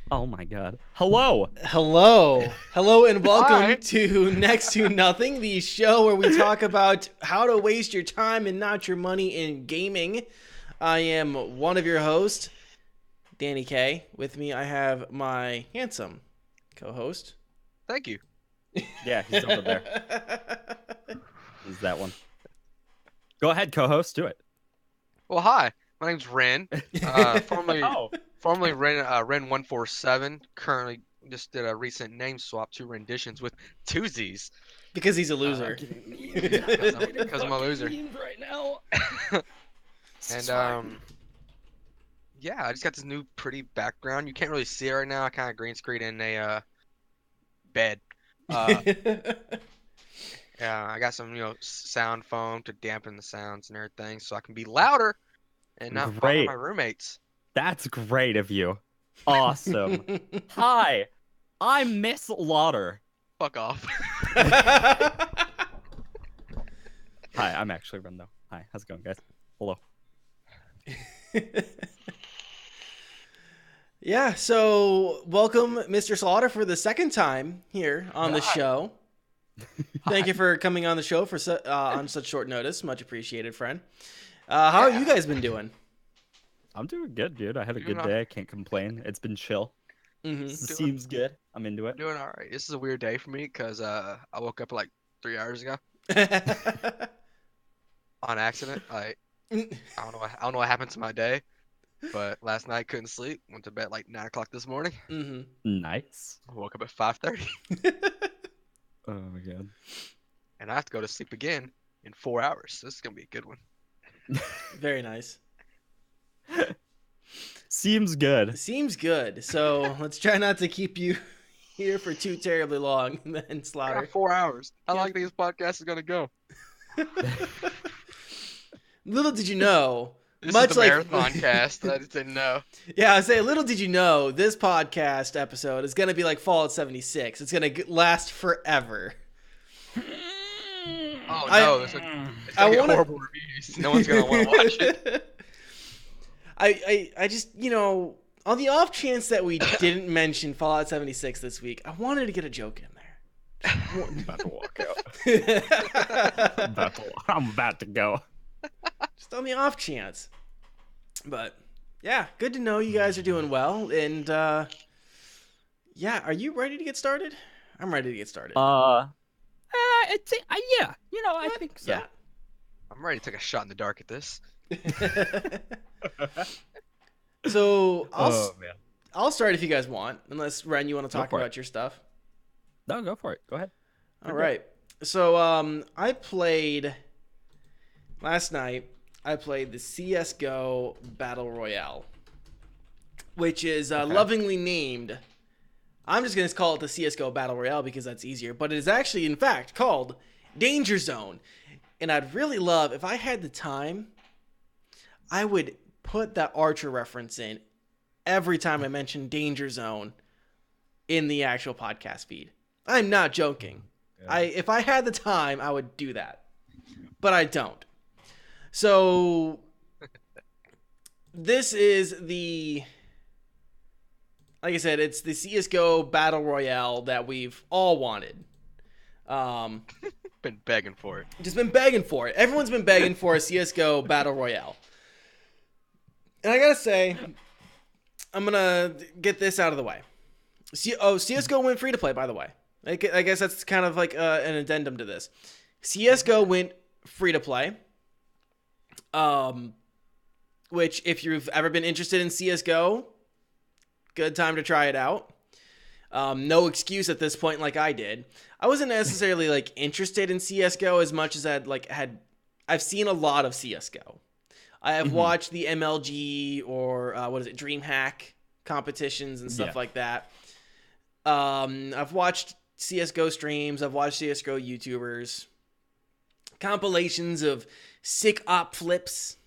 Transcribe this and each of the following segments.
Oh my god. Hello. Hello, and welcome Hi. to Next to Nothing, the show where we talk about how to waste your time and not your money in gaming. I am one of your hosts, Danie K. With me, I have my handsome co-host. Thank you. Yeah, he's over there. He's that one. Go ahead, co-host. Do it. Well, hi. My name's Ren. Formerly Oh. formerly Ren147. Currently just did a recent name swap to renditions with two Z's. Because he's a loser. Because I'm a loser. Right now. And yeah, I just got this new pretty background. You can't really see it right now. I kind of green screened in a bed. Yeah, I got some sound foam to dampen the sounds and everything, so I can be louder and not bother Great. my roommates. That's great of you. Awesome. Hi, I'm Mr.Slawter. Fuck off. Hi, I'm actually Ren though. Hi, how's it going, guys? Hello. Yeah, so welcome, Mr. Slaughter, for the second time here on the show. Thank you for coming on the show for on such short notice. Much appreciated, friend. How have you guys been doing? I'm doing good, dude. I had a Doing good day. I can't complain. It's been chill. Mm-hmm. Seems good. I'm into it. Doing all right. This is a weird day for me because I woke up like 3 hours ago on accident. I don't know what happened to my day, but last night couldn't sleep. Went to bed at like 9 o'clock this morning. Mm-hmm. Nice. Woke up at 5:30, Oh my god. and I have to go to sleep again in 4 hours. This is gonna be a good one. Very nice. Seems good. Seems good. So let's try not to keep you here for too terribly long, then I Slaughter. got 4 hours. How Yeah. long these podcasts are gonna go? Little did you know, This much is the like marathon cast. I just didn't know. Yeah, I say, little did you know, this podcast episode is gonna be like Fallout 76. It's gonna last forever. Oh I- no, it's gonna get wanna- horrible reviews. No one's gonna want to watch it. I just, on the off chance that we didn't mention Fallout 76 this week, I wanted to get a joke in there. I'm about to walk out. I'm about to go. Just on the off chance. But yeah, good to know you guys are doing well. And yeah, are you ready to get started? I'm ready to get started. Yeah. I think so. Yeah. I'm ready to take a shot in the dark at this. So man. I'll start if you guys want, unless Ren, you want to Go talk for it. about your stuff. No, go for it. Go ahead. All right. So I played last night. I played the CS:GO Battle Royale, which is lovingly named. I'm just gonna call it the CS:GO Battle Royale because that's easier. But it is actually, in fact, called Danger Zone. And I'd really love, if I had the time, I would put that Archer reference in every time I mention Danger Zone in the actual podcast feed. I'm not joking. Yeah. If I had the time, I would do that. But I don't. So this is like I said, it's the CS:GO Battle Royale that we've all wanted. Been begging for it. Just been begging for it. Everyone's been begging for a CS:GO Battle Royale. And I gotta say, I'm gonna get this out of the way. CS:GO went free to play, by the way. I guess that's kind of like an addendum to this. CS:GO went free to play. Which, if you've ever been interested in CS:GO, good time to try it out. No excuse at this point, like I did. I wasn't necessarily like interested in CS:GO as much as I've seen a lot of CS:GO. I have watched the MLG or DreamHack competitions and stuff like that. I've watched CS:GO streams. I've watched CS:GO YouTubers. Compilations of sick op flips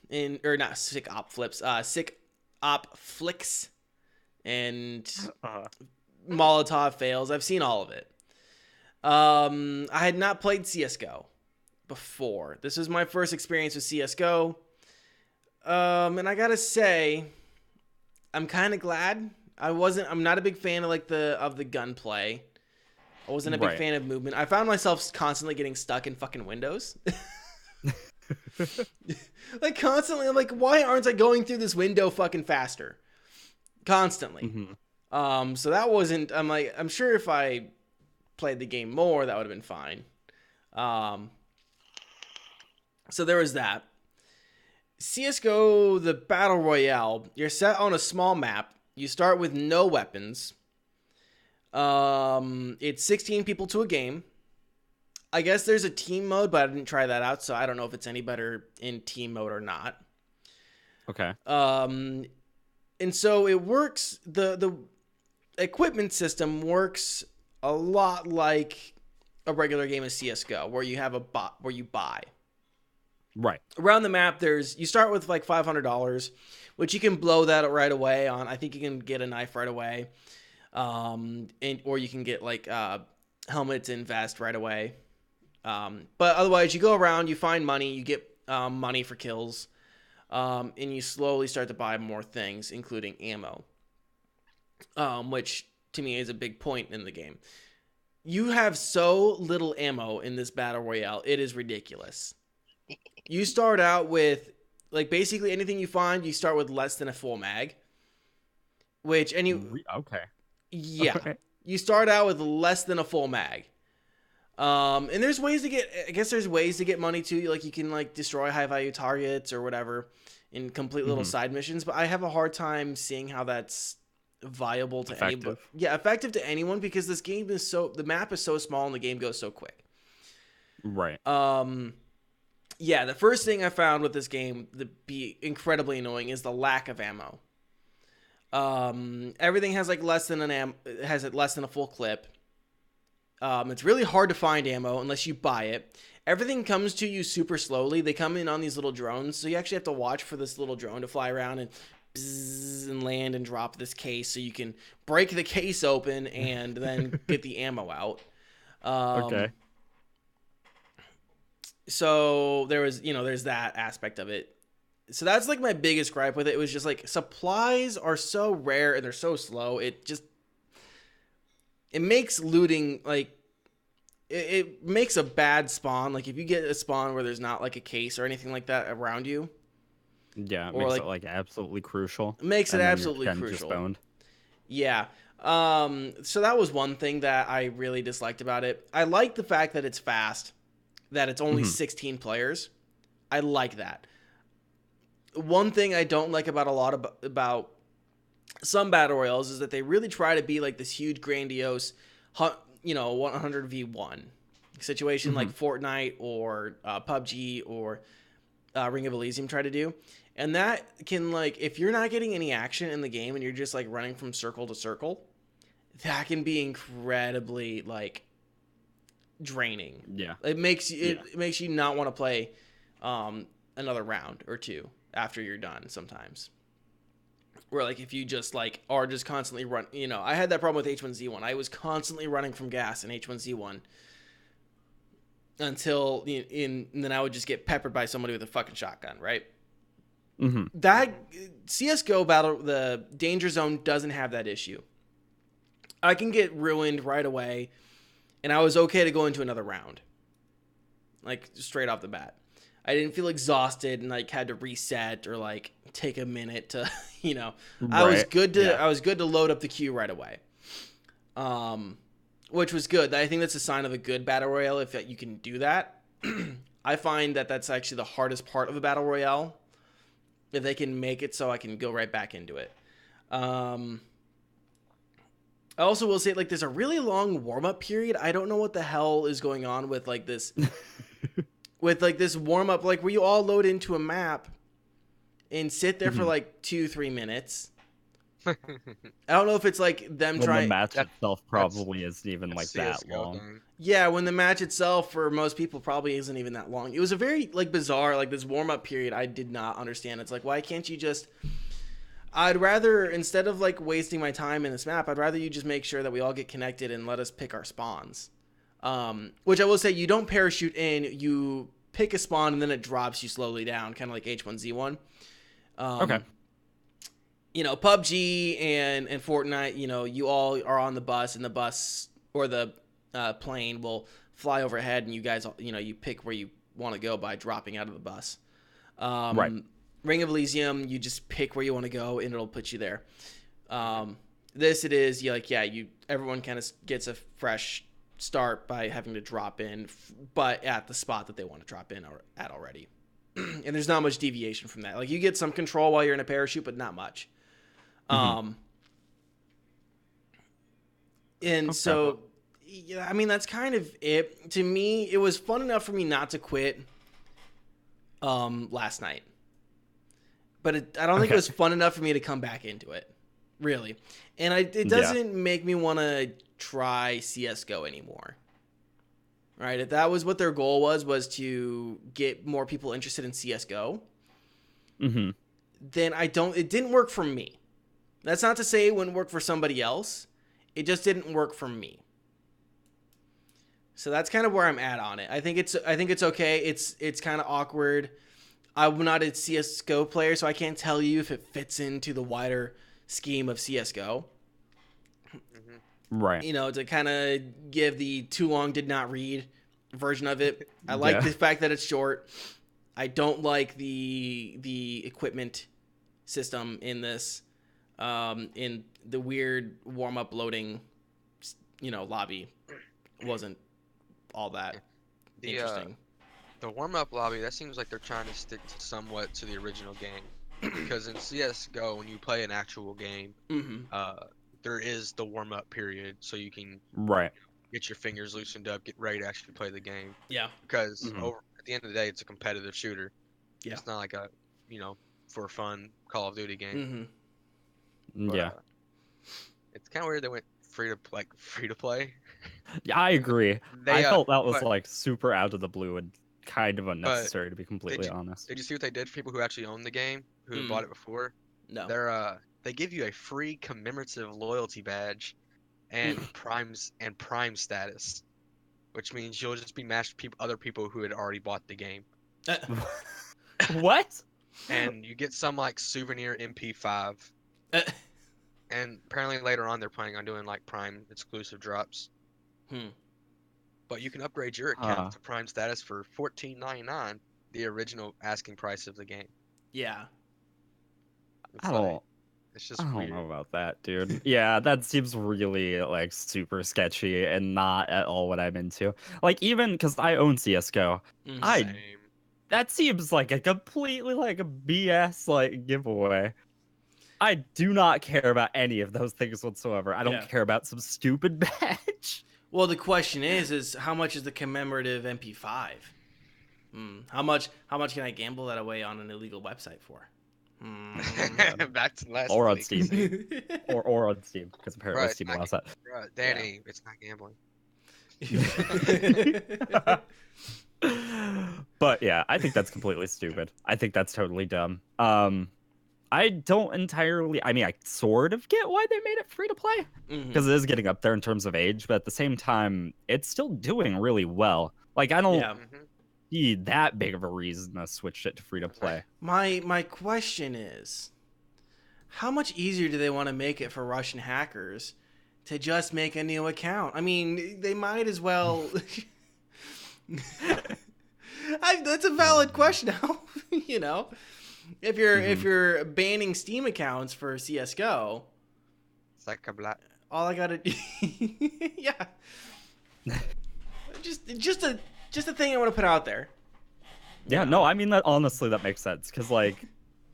sick op flicks and Molotov fails. I've seen all of it. I had not played CS:GO before. This was my first experience with CS:GO. And I gotta say, I'm kind of glad I'm not a big fan of like the gunplay. I wasn't a big fan of movement. I found myself constantly getting stuck in fucking windows. Like constantly, I'm like, why aren't I going through this window fucking faster? Constantly. So that wasn't. I'm like, I'm sure if I played the game more, that would have been fine. So there was that. CSGO, the Battle Royale, you're set on a small map. You start with no weapons. It's 16 people to a game. I guess there's a team mode, but I didn't try that out, so I don't know if it's any better in team mode or not. Okay. And so it works, the equipment system works a lot like a regular game of CSGO, where you have a bot where you buy. Right. Around the map, you start with like $500, which you can blow that right away on. I think you can get a knife right away. Or you can get like helmets and vest right away. But otherwise, you go around, you find money, you get money for kills, and you slowly start to buy more things, including ammo, which to me is a big point in the game. You have so little ammo in this Battle Royale, it is ridiculous. You start out with, like, basically anything you find, you start with less than a full mag. Which, Okay. Yeah. Okay. You start out with less than a full mag. And there's ways to get money too. Like, you can, like, destroy high-value targets or whatever in complete little side missions. But I have a hard time seeing how that's viable to anyone. Yeah, effective to anyone, because this game is the map is so small and the game goes so quick. Right. Yeah, the first thing I found with this game to be incredibly annoying is the lack of ammo. Everything has like less than a full clip. It's really hard to find ammo unless you buy it. Everything comes to you super slowly. They come in on these little drones, so you actually have to watch for this little drone to fly around and bzzz and land and drop this case, so you can break the case open and then get the ammo out. Okay. So there's that aspect of it. So that's like my biggest gripe with it. It was just like supplies are so rare and they're so slow. It makes looting like it makes a bad spawn. Like if you get a spawn where there's not like a case or anything like that around you. Yeah, it makes it like absolutely crucial. Makes it absolutely crucial. Yeah. So that was one thing that I really disliked about it. I like the fact that it's fast. That it's only 16 players. I like that. One thing I don't like about some battle royales is that they really try to be like this huge, grandiose, 100v1 situation like Fortnite or PUBG or Ring of Elysium try to do. And that can, like, if you're not getting any action in the game and you're just like running from circle to circle, that can be incredibly like draining. Yeah. It makes you not want to play another round or two after you're done sometimes. Where like if you just like are just constantly run, I had that problem with H1Z1. I was constantly running from gas in H1Z1 until and then I would just get peppered by somebody with a fucking shotgun, right? That CS:GO battle, the danger zone doesn't have that issue. I can get ruined right away. And I was okay to go into another round. Like, straight off the bat. I didn't feel exhausted and, like, had to reset or, like, take a minute to, I was good to load up the queue right away. Which was good. I think that's a sign of a good battle royale if you can do that. I find that that's actually the hardest part of a battle royale. If they can make it so I can go right back into it. I also will say, like, there's a really long warm-up period. I don't know what the hell is going on with, like, this... with, like, this warm-up, like, where you all load into a map and sit there for, like, 2-3 minutes. I don't know if it's, like, them trying... the match itself probably isn't even, like, that long. Thing. Yeah, when the match itself, for most people, probably isn't even that long. It was a very, like, bizarre, like, this warm-up period I did not understand. It's like, why can't you just... I'd rather, instead of like wasting my time in this map, I'd rather you just make sure that we all get connected and let us pick our spawns. Which I will say, you don't parachute in, you pick a spawn and then it drops you slowly down, kind of like H1Z1. Okay. PUBG and Fortnite, you all are on the bus, and the bus or the plane will fly overhead, and you guys, you pick where you want to go by dropping out of the bus. Right. Ring of Elysium, you just pick where you want to go, and it'll put you there. This it is, everyone kind of gets a fresh start by having to drop in, but at the spot that they want to drop in at already. And there's not much deviation from that. Like, you get some control while you're in a parachute, but not much. And Okay. so, yeah, I mean, that's kind of it. To me, it was fun enough for me not to quit last night. But I don't think it was fun enough for me to come back into it, really. And it doesn't make me want to try CSGO anymore. Right? If that was what their goal was to get more people interested in CSGO, then it didn't work for me. That's not to say it wouldn't work for somebody else. It just didn't work for me. So that's kind of where I'm at on it. I think it's okay. It's kind of awkward. I'm not a CSGO player, so I can't tell you if it fits into the wider scheme of CSGO. Right. To kind of give the too long did not read version of it. I like the fact that it's short. I don't like the equipment system in this. In the weird warm-up loading, lobby wasn't all that interesting. The warm-up lobby, that seems like they're trying to stick somewhat to the original game. Because in CSGO, when you play an actual game, there is the warm-up period, so you can get your fingers loosened up, get ready to actually play the game. Yeah. Because at the end of the day, it's a competitive shooter. Yeah. It's not like a, for fun Call of Duty game. But, it's kind of weird they went free to play. Yeah, I agree. I felt that was super out of the blue and kind of unnecessary, to be completely honest. Did you see what they did for people who actually own the game, who bought it before? No. They give you a free commemorative loyalty badge and prime status, which means you'll just be matched with other people who had already bought the game. What? And you get some souvenir MP5. And apparently later on they're planning on doing Prime exclusive drops. But you can upgrade your account to Prime status for $14.99, the original asking price of the game. Yeah. It's just I don't weird. know about that, dude. Yeah, that seems really super sketchy and not at all what I'm into. Even because I own CS:GO, Same. that seems like a completely a BS giveaway. I do not care about any of those things whatsoever. I don't care about some stupid badge. Well, the question is how much is the commemorative MP5? How much can I gamble that away on an illegal website for? Back to last or on week. Steam. or on Steam, because apparently Steam allows that. Danie, it's not gambling. But yeah, I think that's completely stupid. I think that's totally dumb. I don't entirely. I mean, I sort of get why they made it free to play because it is getting up there in terms of age, but at the same time, it's still doing really well. I don't see that big of a reason to switch it to free to play. My question is, how much easier do they want to make it for Russian hackers to just make a new account? I mean, they might as well. That's a valid question. If you're banning Steam accounts for CS:GO, all I gotta just a thing I want to put out there. Yeah, no, I mean that honestly that makes sense because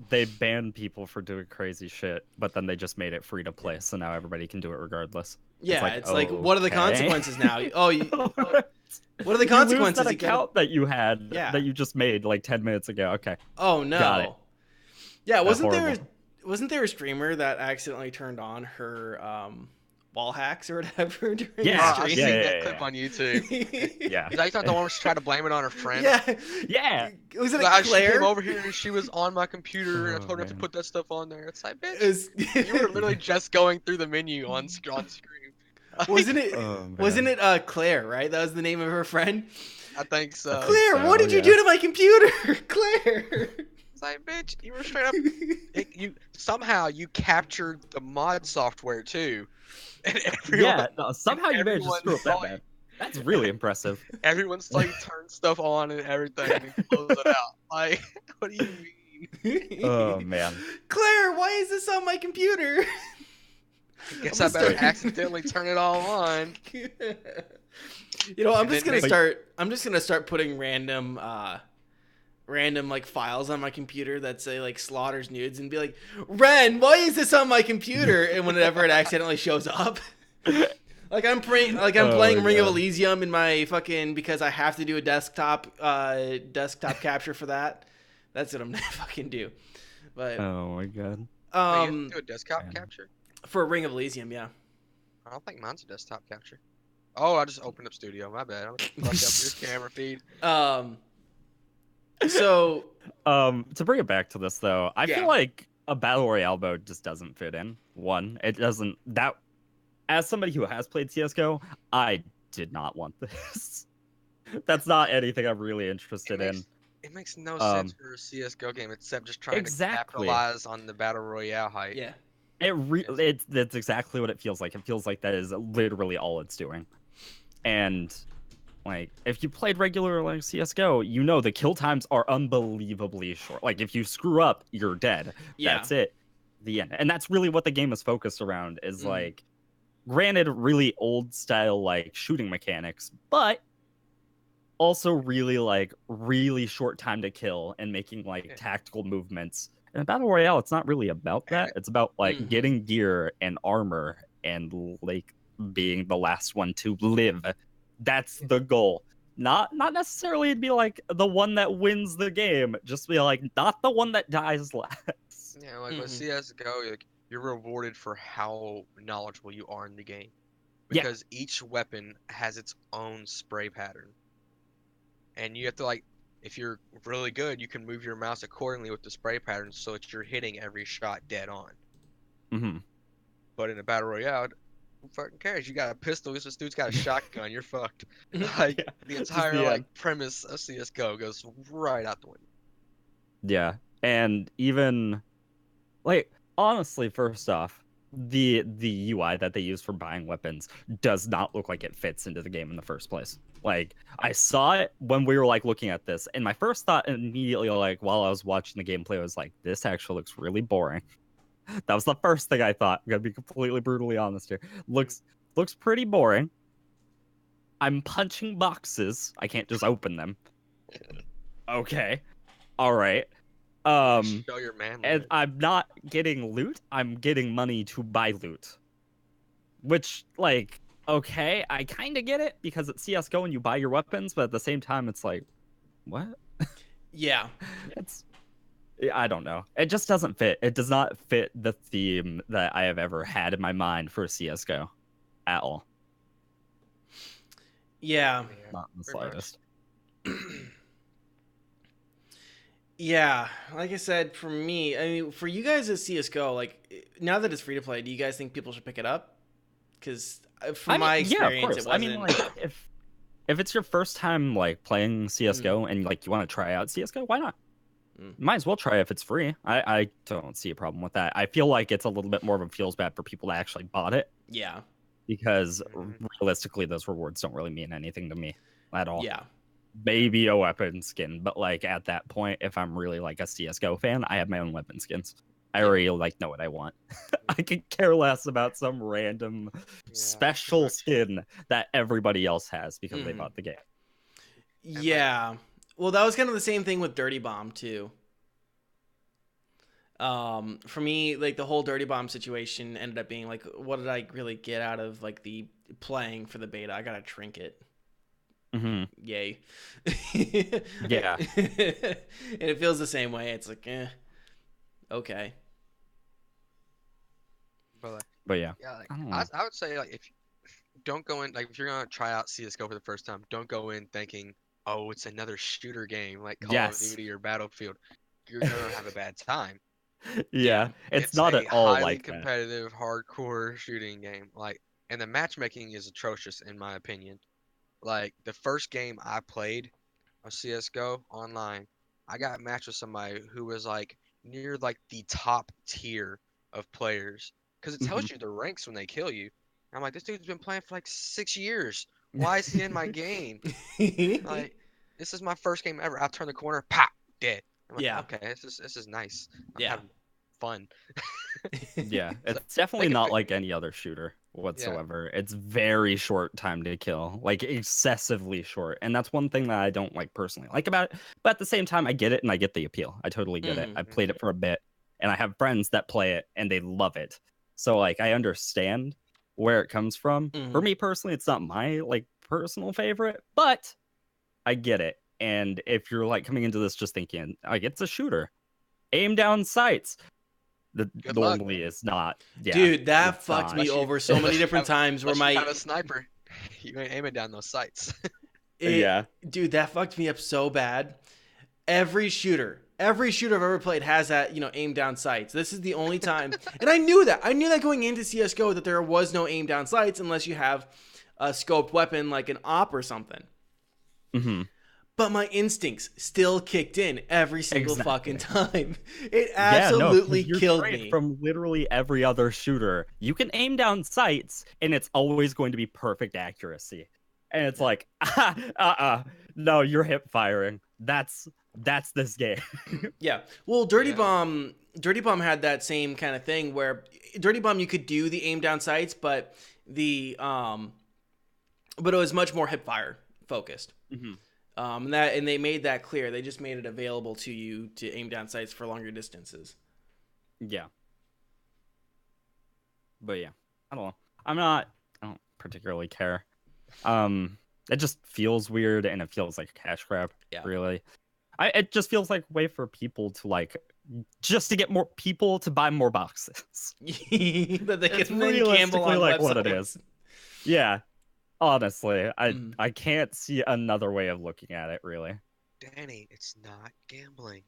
they banned people for doing crazy shit, but then they just made it free to play, so now everybody can do it regardless. Yeah, it's what are the consequences now? What are the consequences? You lose that account that you had that you just made 10 minutes ago. Okay. Oh no. Got it. Yeah, wasn't there a streamer that accidentally turned on her wall hacks or whatever during the stream? I've seen that clip on YouTube. Yeah. I thought the one where she tried to blame it on her friend. Yeah. Was it Claire? Claire? She came over here and she was on my computer and I told her not to put that stuff on there. It's like, bitch, you were literally just going through the menu on screen. Wasn't it Claire, right? That was the name of her friend? I think so. Claire, what did you do to my computer? Claire! It's like, bitch, you were straight up. Somehow you captured the mod software too, and Yeah, no, somehow you managed to everyone screw up that saw bad. That's really impressive. everyone saw you turn stuff on and everything and close it out. Like, what do you mean? Oh man. Claire, why is this on my computer? Guess I better accidentally turn it all on. You know, I'm just gonna start putting random like files on my computer that say like Slaughter's nudes and be like, Ren, why is this on my computer? And whenever it accidentally shows up. Like I'm playing Ring of Elysium in my fucking, because I have to do a desktop capture for that. That's what I'm gonna fucking do. But oh my god. You have to do a desktop capture for Ring of Elysium, yeah. I don't think mine's a desktop capture. Oh, I just opened up Studio. My bad. I'm gonna fuck up your camera feed. So to bring it back to this though, I feel like a battle royale mode just doesn't fit in. One, it doesn't. That, as somebody who has played CS:GO, I did not want this. That's not anything I'm really interested in. It makes no sense for a CS:GO game except just trying to capitalize on the battle royale hype. Yeah. That's exactly what it feels like. It feels like that is literally all it's doing. And like, if you played regular like CS:GO, you know the kill times are unbelievably short. Like, if you screw up, you're dead. Yeah. That's it. The end. And that's really what the game is focused around, is like, granted, really old style like shooting mechanics, but also really short time to kill and making like tactical movements. In a battle royale, it's not really about that. It's about like getting gear and armor and like being the last one to live. That's the goal. Not necessarily to be like the one that wins the game. Just be like not the one that dies last. Yeah, like with CS:GO, you're rewarded for how knowledgeable you are in the game, because each weapon has its own spray pattern, and you have to like, if you're really good, you can move your mouse accordingly with the spray pattern so that you're hitting every shot dead on. But in a battle royale, who fucking cares? You got a pistol, this dude's got a shotgun, you're fucked. Like the entire premise of CS:GO goes right out the window. Yeah, and even like, honestly, first off, the UI that they use for buying weapons does not look like it fits into the game in the first place. Like, I saw it when we were like looking at this, and my first thought immediately, like while I was watching the gameplay, was like, this actually looks really boring. That was the first thing I thought. I'm gonna be completely brutally honest here. Looks pretty boring. I'm punching boxes. I can't just open them. Okay. All right. Show your manliness. And I'm not getting loot. I'm getting money to buy loot. Which, like, okay, I kind of get it because it's CS:GO and you buy your weapons, but at the same time, it's like, what? Yeah. I don't know. It just doesn't fit. It does not fit the theme that I have ever had in my mind for CS:GO at all. Yeah. Not in the slightest. Yeah, like I said, for me, I mean, for you guys at CS:GO, like, now that it's free to play, do you guys think people should pick it up? Because from my experience, it wasn't. I mean, like, if it's your first time like playing CS:GO and like you want to try out CS:GO, why not? Might as well try if it's free. I don't see a problem with that. I feel like it's a little bit more of a feels bad for people that actually bought it. Yeah. Because realistically, those rewards don't really mean anything to me at all. Yeah. Maybe a weapon skin, but like at that point, if I'm really like a CS:GO fan, I have my own weapon skins. I already like know what I want. I could care less about some random special skin that everybody else has because they bought the game. Yeah. Well, that was kind of the same thing with Dirty Bomb too. For me, like the whole Dirty Bomb situation ended up being like, what did I really get out of like the playing for the beta? I got a trinket. Yay. Yeah. And it feels the same way. It's like, okay. But yeah. Like, I would say like, if don't go in, like if you're gonna try out CS:GO for the first time, don't go in thinking, oh, it's another shooter game like Call of Duty or Battlefield. You're gonna have a bad time. Yeah, it's not at all highly like competitive, hardcore shooting game. Like, and the matchmaking is atrocious in my opinion. Like the first game I played of CS:GO online, I got matched with somebody who was like near like the top tier of players because it tells you the ranks when they kill you. I'm like, this dude's been playing for like 6 years. Why is he in my game? Like, this is my first game ever. I turn the corner, pop, dead. I'm like, okay, this is nice. I'm having fun. Yeah, So it's definitely they can not pick- like any other shooter whatsoever. It's very short time to kill, like excessively short. And that's one thing that I don't like personally like about it. But at the same time, I get it and I get the appeal. I totally get it. I played it for a bit and I have friends that play it and they love it. So like I understand where it comes from. For me personally, it's not my like personal favorite, but I get it. And if you're like coming into this just thinking like it's a shooter, aim down sights, that normally is not. Yeah, dude, that fucked me over so many different times where you have a sniper, you ain't aiming down those sights. Dude, that fucked me up so bad. Every shooter I've ever played has that, aim down sights. This is the only time, and I knew that going into CS:GO that there was no aim down sights unless you have a scoped weapon like an op or something. But my instincts still kicked in every single fucking time. It absolutely killed me. From literally every other shooter, you can aim down sights, and it's always going to be perfect accuracy. And it's like, no, you're hip firing. That's this game. Yeah. Well, Dirty Bomb had that same kind of thing where Dirty Bomb you could do the aim down sights, but it was much more hip fire focused. And they made that clear. They just made it available to you to aim down sights for longer distances. Yeah. But yeah, I don't know. I don't particularly care. It just feels weird and it feels like a cash grab. Yeah. Really. It just feels like a way for people to like just to get more people to buy more boxes. That they can then realistically gamble on like websites. What it is. Yeah. Honestly, I can't see another way of looking at it, really. Danie, it's not gambling.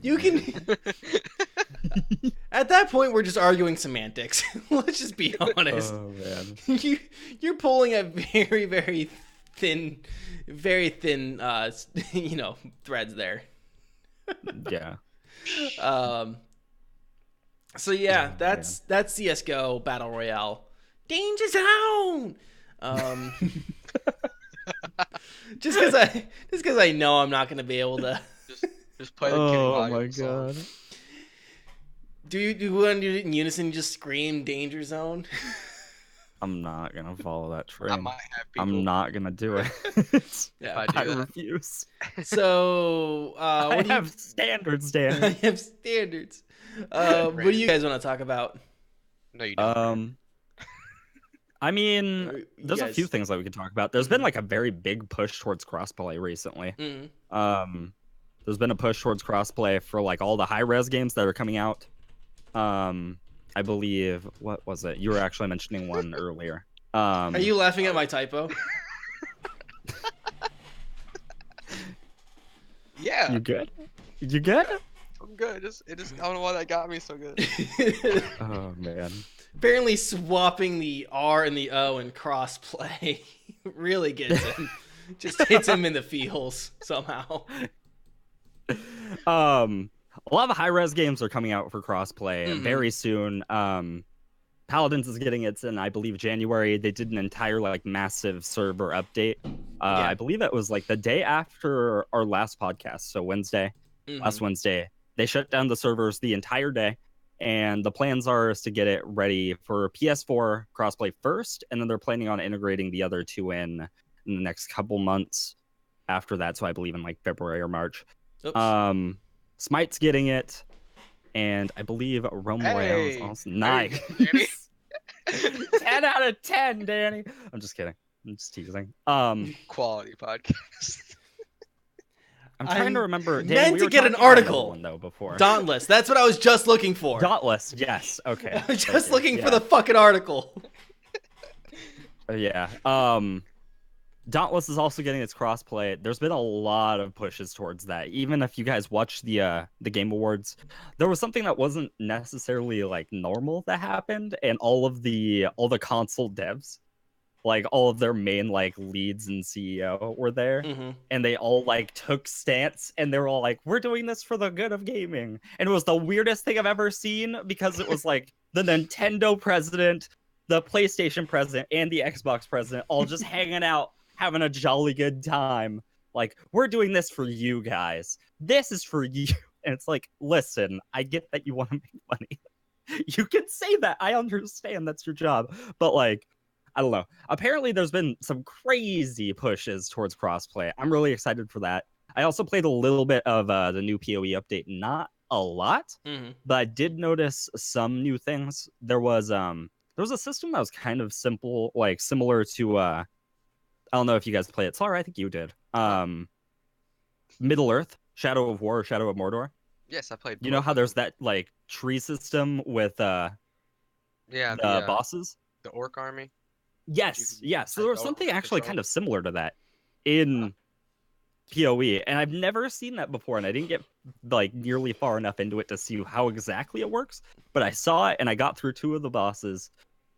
You can. At that point, we're just arguing semantics. Let's just be honest. Oh man, you're pulling a very, very thin, threads there. Yeah. So yeah, that's CS:GO Battle Royale. Danger Zone. Just because I know I'm not gonna be able to just play the Kenny Oh my song. god. Do you want to do it in unison? Just scream Danger Zone. I'm not gonna follow that trend. I might have people. I'm not gonna do it. Yeah, I refuse. So I have standards, Dan. I have standards. What do you guys want to talk about? No, you don't. I mean, there's a few things that we could talk about. There's been like a very big push towards crossplay recently. There's been a push towards crossplay for like all the Hi-Rez games that are coming out. I believe, what was it? You were actually mentioning one earlier. Are you laughing at my typo? Yeah. You good? You good? I'm good. I don't know why that got me so good. Oh man. Apparently swapping the R and the O in crossplay really gets him. Just hits him in the feels somehow. A lot of Hi-Rez games are coming out for crossplay very soon. Paladins is getting it in, I believe, January. They did an entire like massive server update. I believe it was like the day after our last podcast, so Wednesday, last Wednesday. They shut down the servers the entire day. And the plans are to get it ready for PS4 crossplay first, and then they're planning on integrating the other two in the next couple months after that. So I believe in like February or March. Oops. Smite's getting it, and I believe Realm Royale is also nice. 10 out of 10, Danie. I'm just kidding. I'm just teasing. Quality podcast. I'm trying to remember. Danny, meant to get an article one, though, before. Dauntless. That's what I was just looking for. Dauntless. Yes. Okay. I was just looking for the fucking article. Yeah. Dauntless is also getting its crossplay. There's been a lot of pushes towards that. Even if you guys watched the Game Awards, there was something that wasn't necessarily like normal that happened, and all the console devs like all of their main like leads and CEO were there, and they all like took stance, and they were all like, "We're doing this for the good of gaming," and it was the weirdest thing I've ever seen because it was like the Nintendo president, the PlayStation president, and the Xbox president all just hanging out, having a jolly good time. Like, we're doing this for you guys. This is for you. And it's like, listen, I get that you want to make money. You can say that. I understand that's your job. But like, I don't know. Apparently there's been some crazy pushes towards crossplay. I'm really excited for that. I also played a little bit of the new PoE update, not a lot, but I did notice some new things. There was a system that was kind of simple, like similar to I don't know if you guys play it. Slawter, I think you did. Middle Earth, Shadow of War, or Shadow of Mordor. Yes, I played. You know how there's that like tree system with the bosses, the orc army. Yes, yes. So there was something actually kind of similar to that in PoE, and I've never seen that before, and I didn't get like nearly far enough into it to see how exactly it works. But I saw it, and I got through 2 of the bosses,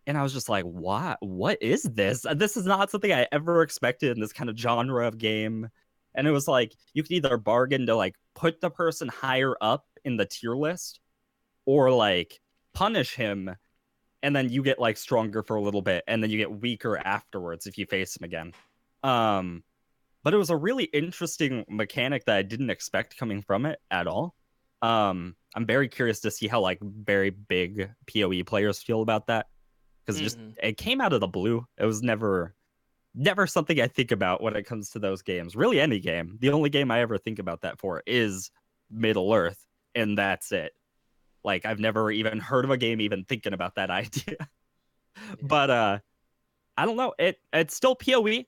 and I was just like, what is this? This is not something I ever expected in this kind of genre of game. And it was like, you could either bargain to like put the person higher up in the tier list, or like punish him, and then you get like stronger for a little bit, and then you get weaker afterwards if you face him again. But it was a really interesting mechanic that I didn't expect coming from it at all. I'm very curious to see how like very big PoE players feel about that, because it came out of the blue. It was never something I think about when it comes to those games. Really, any game. The only game I ever think about that for is Middle Earth, and that's it. Like, I've never even heard of a game even thinking about that idea. But I don't know. It's still PoE.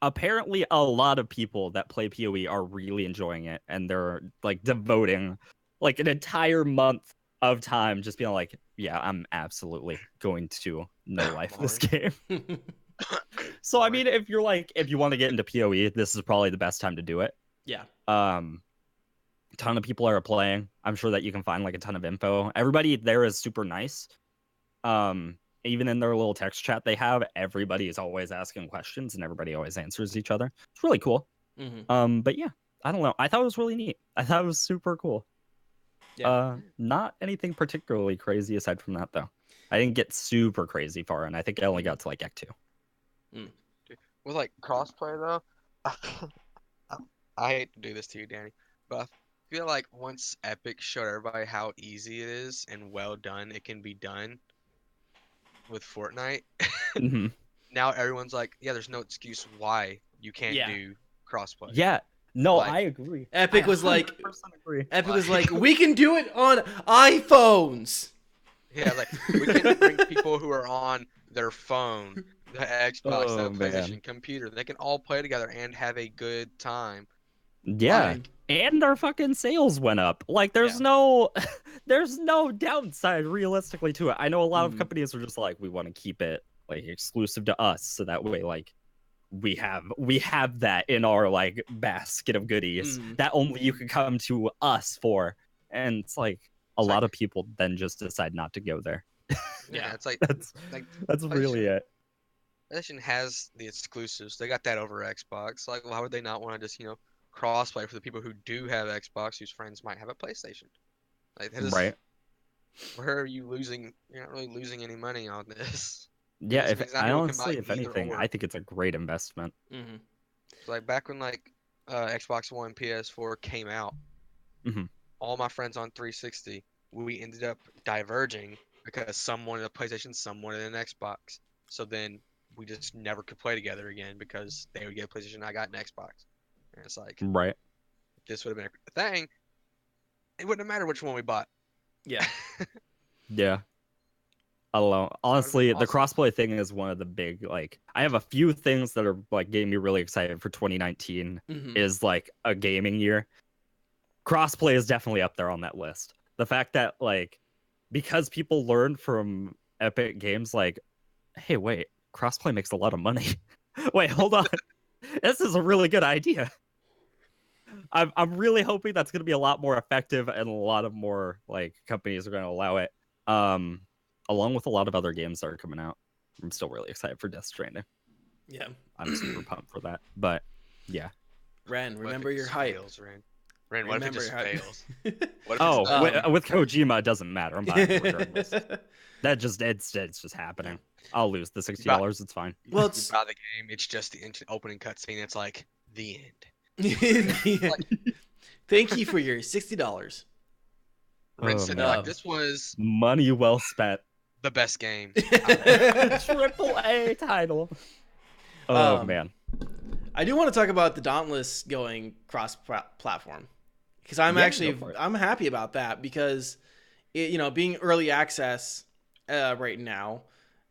Apparently, a lot of people that play PoE are really enjoying it, and they're like devoting like an entire month of time just being like, yeah, I'm absolutely going to no life this game. So I mean, if you want to get into PoE, this is probably the best time to do it. Yeah. A ton of people are playing. I'm sure that you can find like a ton of info. Everybody there is super nice. Even in their little text chat they have, everybody is always asking questions and everybody always answers each other. It's really cool. But yeah, I don't know. I thought it was really neat. I thought it was super cool. Yeah. Not anything particularly crazy aside from that though. I didn't get super crazy far, and I think I only got to like Act 2. With like crossplay though, I hate to do this to you, Danny, but I feel like once Epic showed everybody how easy it is and well done it can be done with Fortnite, now everyone's like, yeah, there's no excuse why you can't do crossplay. Yeah. No, like, I agree. Epic was like, we can do it on iPhones. Yeah, like we can bring people who are on their phone, the Xbox, the PlayStation, computer. They can all play together and have a good time. Yeah, and our fucking sales went up. Like, there's no downside realistically to it. I know a lot of companies are just like, we want to keep it like exclusive to us, so that way like we have that in our like basket of goodies that only you can come to us for. And it's like a lot of people then just decide not to go there. Yeah, it's like that's really it. PlayStation has the exclusives. They got that over Xbox. Like, why would they not want to just, crossplay for the people who do have Xbox, whose friends might have a PlayStation? Like, right. Where are you losing? You're not really losing any money on this. Yeah, if anything, I think it's a great investment. So, like, back when Xbox One, PS4 came out, all my friends on 360, we ended up diverging because some wanted a PlayStation, some wanted an Xbox. So then we just never could play together again because they would get a PlayStation and I got an Xbox. And it's like, right. If this would have been a thing, it wouldn't have mattered which one we bought. Yeah. Yeah. I don't know. Honestly, awesome. The crossplay thing is one of the big, like, I have a few things that are like getting me really excited for 2019 is like a gaming year. Crossplay is definitely up there on that list. The fact that like, because people learned from Epic Games, like, hey, wait, crossplay makes a lot of money. Wait, hold on. This is a really good idea. I'm really hoping that's going to be a lot more effective, and a lot of more like companies are going to allow it. Along with a lot of other games that are coming out. I'm still really excited for Death Stranding. Yeah. I'm super pumped for that. But yeah. Ren, remember your hype. Ren, what if it just fails? What if with Kojima, it doesn't matter. I'm buying it regardless. It's just happening. I'll lose the $60. It's fine. Well, you buy the game. It's just the opening cutscene. It's like the end. Thank you for your $60. Ren said like this was money well spent. The best game. Triple A title. Oh man. I do want to talk about the Dauntless going cross-platform because I'm happy about that because being early access right now,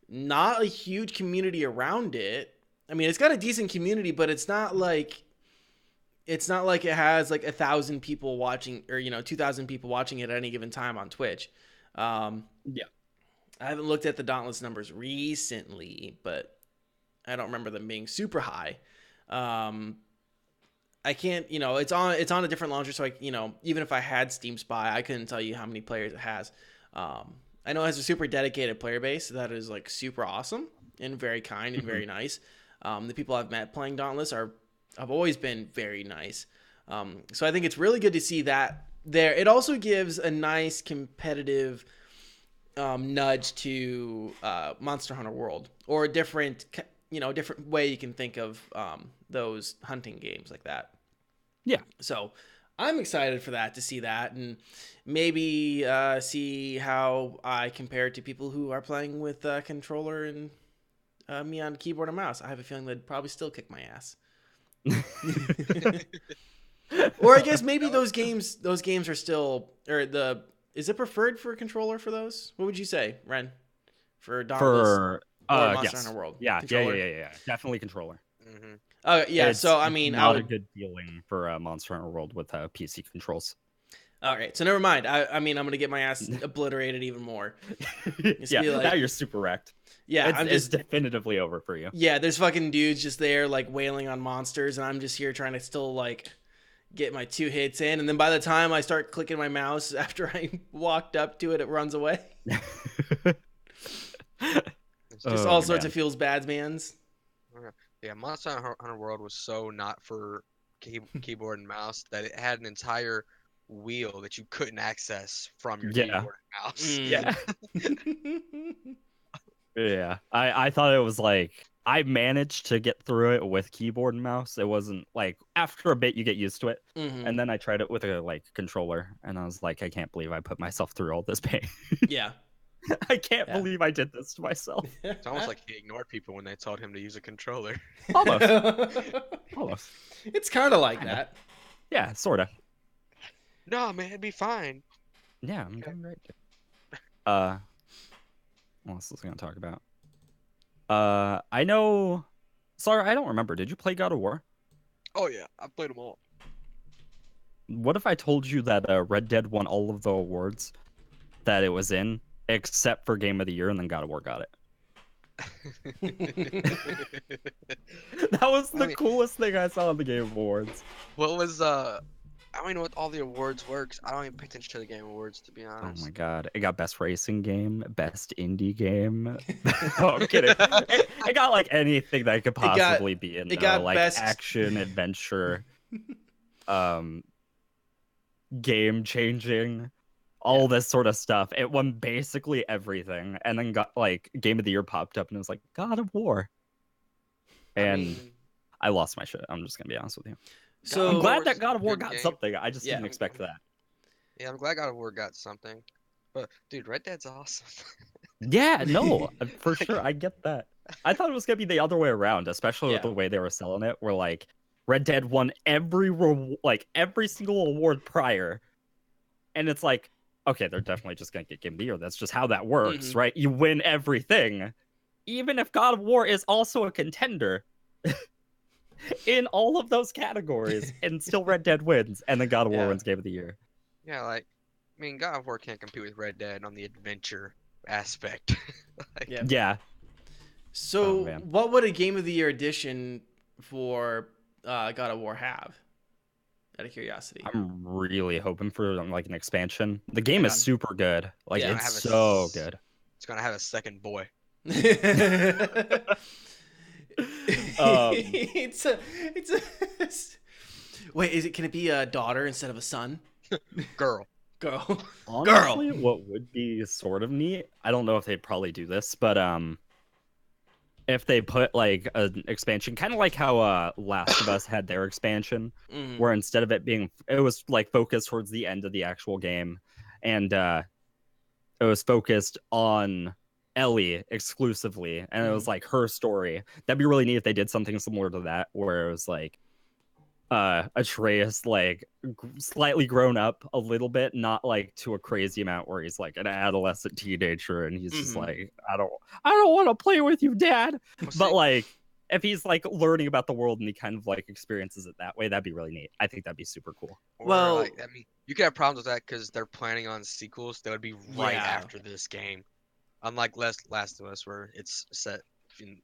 not a huge community around it. I mean, it's got a decent community, but it's not like it has like 1,000 people watching or 2,000 people watching it at any given time on Twitch. Yeah. I haven't looked at the Dauntless numbers recently, but I don't remember them being super high. I can't, it's on a different launcher, so even if I had Steam Spy, I couldn't tell you how many players it has. I know it has a super dedicated player base that is like super awesome and very kind and very nice. The people I've met playing Dauntless have always been very nice. So I think it's really good to see that there. It also gives a nice competitive nudge to Monster Hunter World, or a different way you can think of those hunting games like that. Yeah. So I'm excited for that, to see that, and maybe see how I compare to people who are playing with controller and me on keyboard and mouse. I have a feeling they'd probably still kick my ass. Or I guess maybe those games are still, is it preferred for a controller for those? What would you say, Ren? For Dauntless or Monster Hunter World? Yeah, definitely controller. Mm-hmm. Yeah. So I mean, not a good feeling for Monster Hunter World with PC controls. All right, so never mind. I mean, I'm gonna get my ass obliterated even more. Now you're super wrecked. Yeah, it's definitively over for you. Yeah, there's fucking dudes just there like wailing on monsters, and I'm just here trying to still like get my 2 hits in, and then by the time I start clicking my mouse after I walked up to it, it runs away. Just all sorts of feels bad, mans. Yeah, Monster Hunter World was so not for keyboard and mouse that it had an entire wheel that you couldn't access from your keyboard and mouse. Yeah. Yeah. I thought it was like, I managed to get through it with keyboard and mouse. It wasn't like, after a bit you get used to it. Mm-hmm. And then I tried it with a controller, and I was like, I can't believe I put myself through all this pain. Yeah. I can't believe I did this to myself. It's almost like he ignored people when they told him to use a controller. Almost. It's kind of like that. Yeah, sort of. No, man, it'd be fine. Yeah, I'm doing right. What else was I going to talk about? I know... Sorry, I don't remember. Did you play God of War? Oh, yeah. I played them all. What if I told you that Red Dead won all of the awards that it was in, except for Game of the Year, and then God of War got it? That was the coolest thing I saw in the Game Awards. What was I don't even know what all the awards were, 'cause I don't even pay attention to the Game Awards, to be honest. Oh my god. It got Best Racing Game, Best Indie Game. Oh, I'm kidding. It got like anything that could possibly be in there. Got like best... action, adventure, game changing, all this sort of stuff. It won basically everything. And then got like Game of the Year popped up, and it was like God of War. And I lost my shit. I'm just gonna be honest with you. So I'm glad that God of War got something. I just didn't expect that. Yeah, I'm glad God of War got something. But dude, Red Dead's awesome. Yeah, no, for sure. I get that. I thought it was gonna be the other way around, especially with the way they were selling it. Where like Red Dead won every single award prior, and it's like, okay, they're definitely just gonna get Game of the Year. That's just how that works, right? You win everything, even if God of War is also a contender. In all of those categories, and still Red Dead wins, and then God of War wins Game of the Year. Yeah, like, I mean, God of War can't compete with Red Dead on the adventure aspect. Yeah. So, what would a Game of the Year edition for God of War have? Out of curiosity. I'm really hoping for like an expansion. The game is super good. Like, it's so good. It's gonna have a second boy. it's a wait, can it be a daughter instead of a son? Girl. Honestly, what would be sort of neat, I don't know if they'd probably do this, but if they put like an expansion, kind of like how Last of Us had their expansion, where instead of it was like focused towards the end of the actual game, and it was focused on Ellie exclusively, and it was like her story. That'd be really neat if they did something similar to that, where it was like Atreus like slightly grown up a little bit, not like to a crazy amount where he's like an adolescent teenager and he's just like, I don't want to play with you, Dad. But like if he's like learning about the world and he kind of like experiences it that way, that'd be really neat. I think that'd be super cool. Well, like, I mean, you could have problems with that because they're planning on sequels that would be right after this game, unlike Last of Us, where it's set in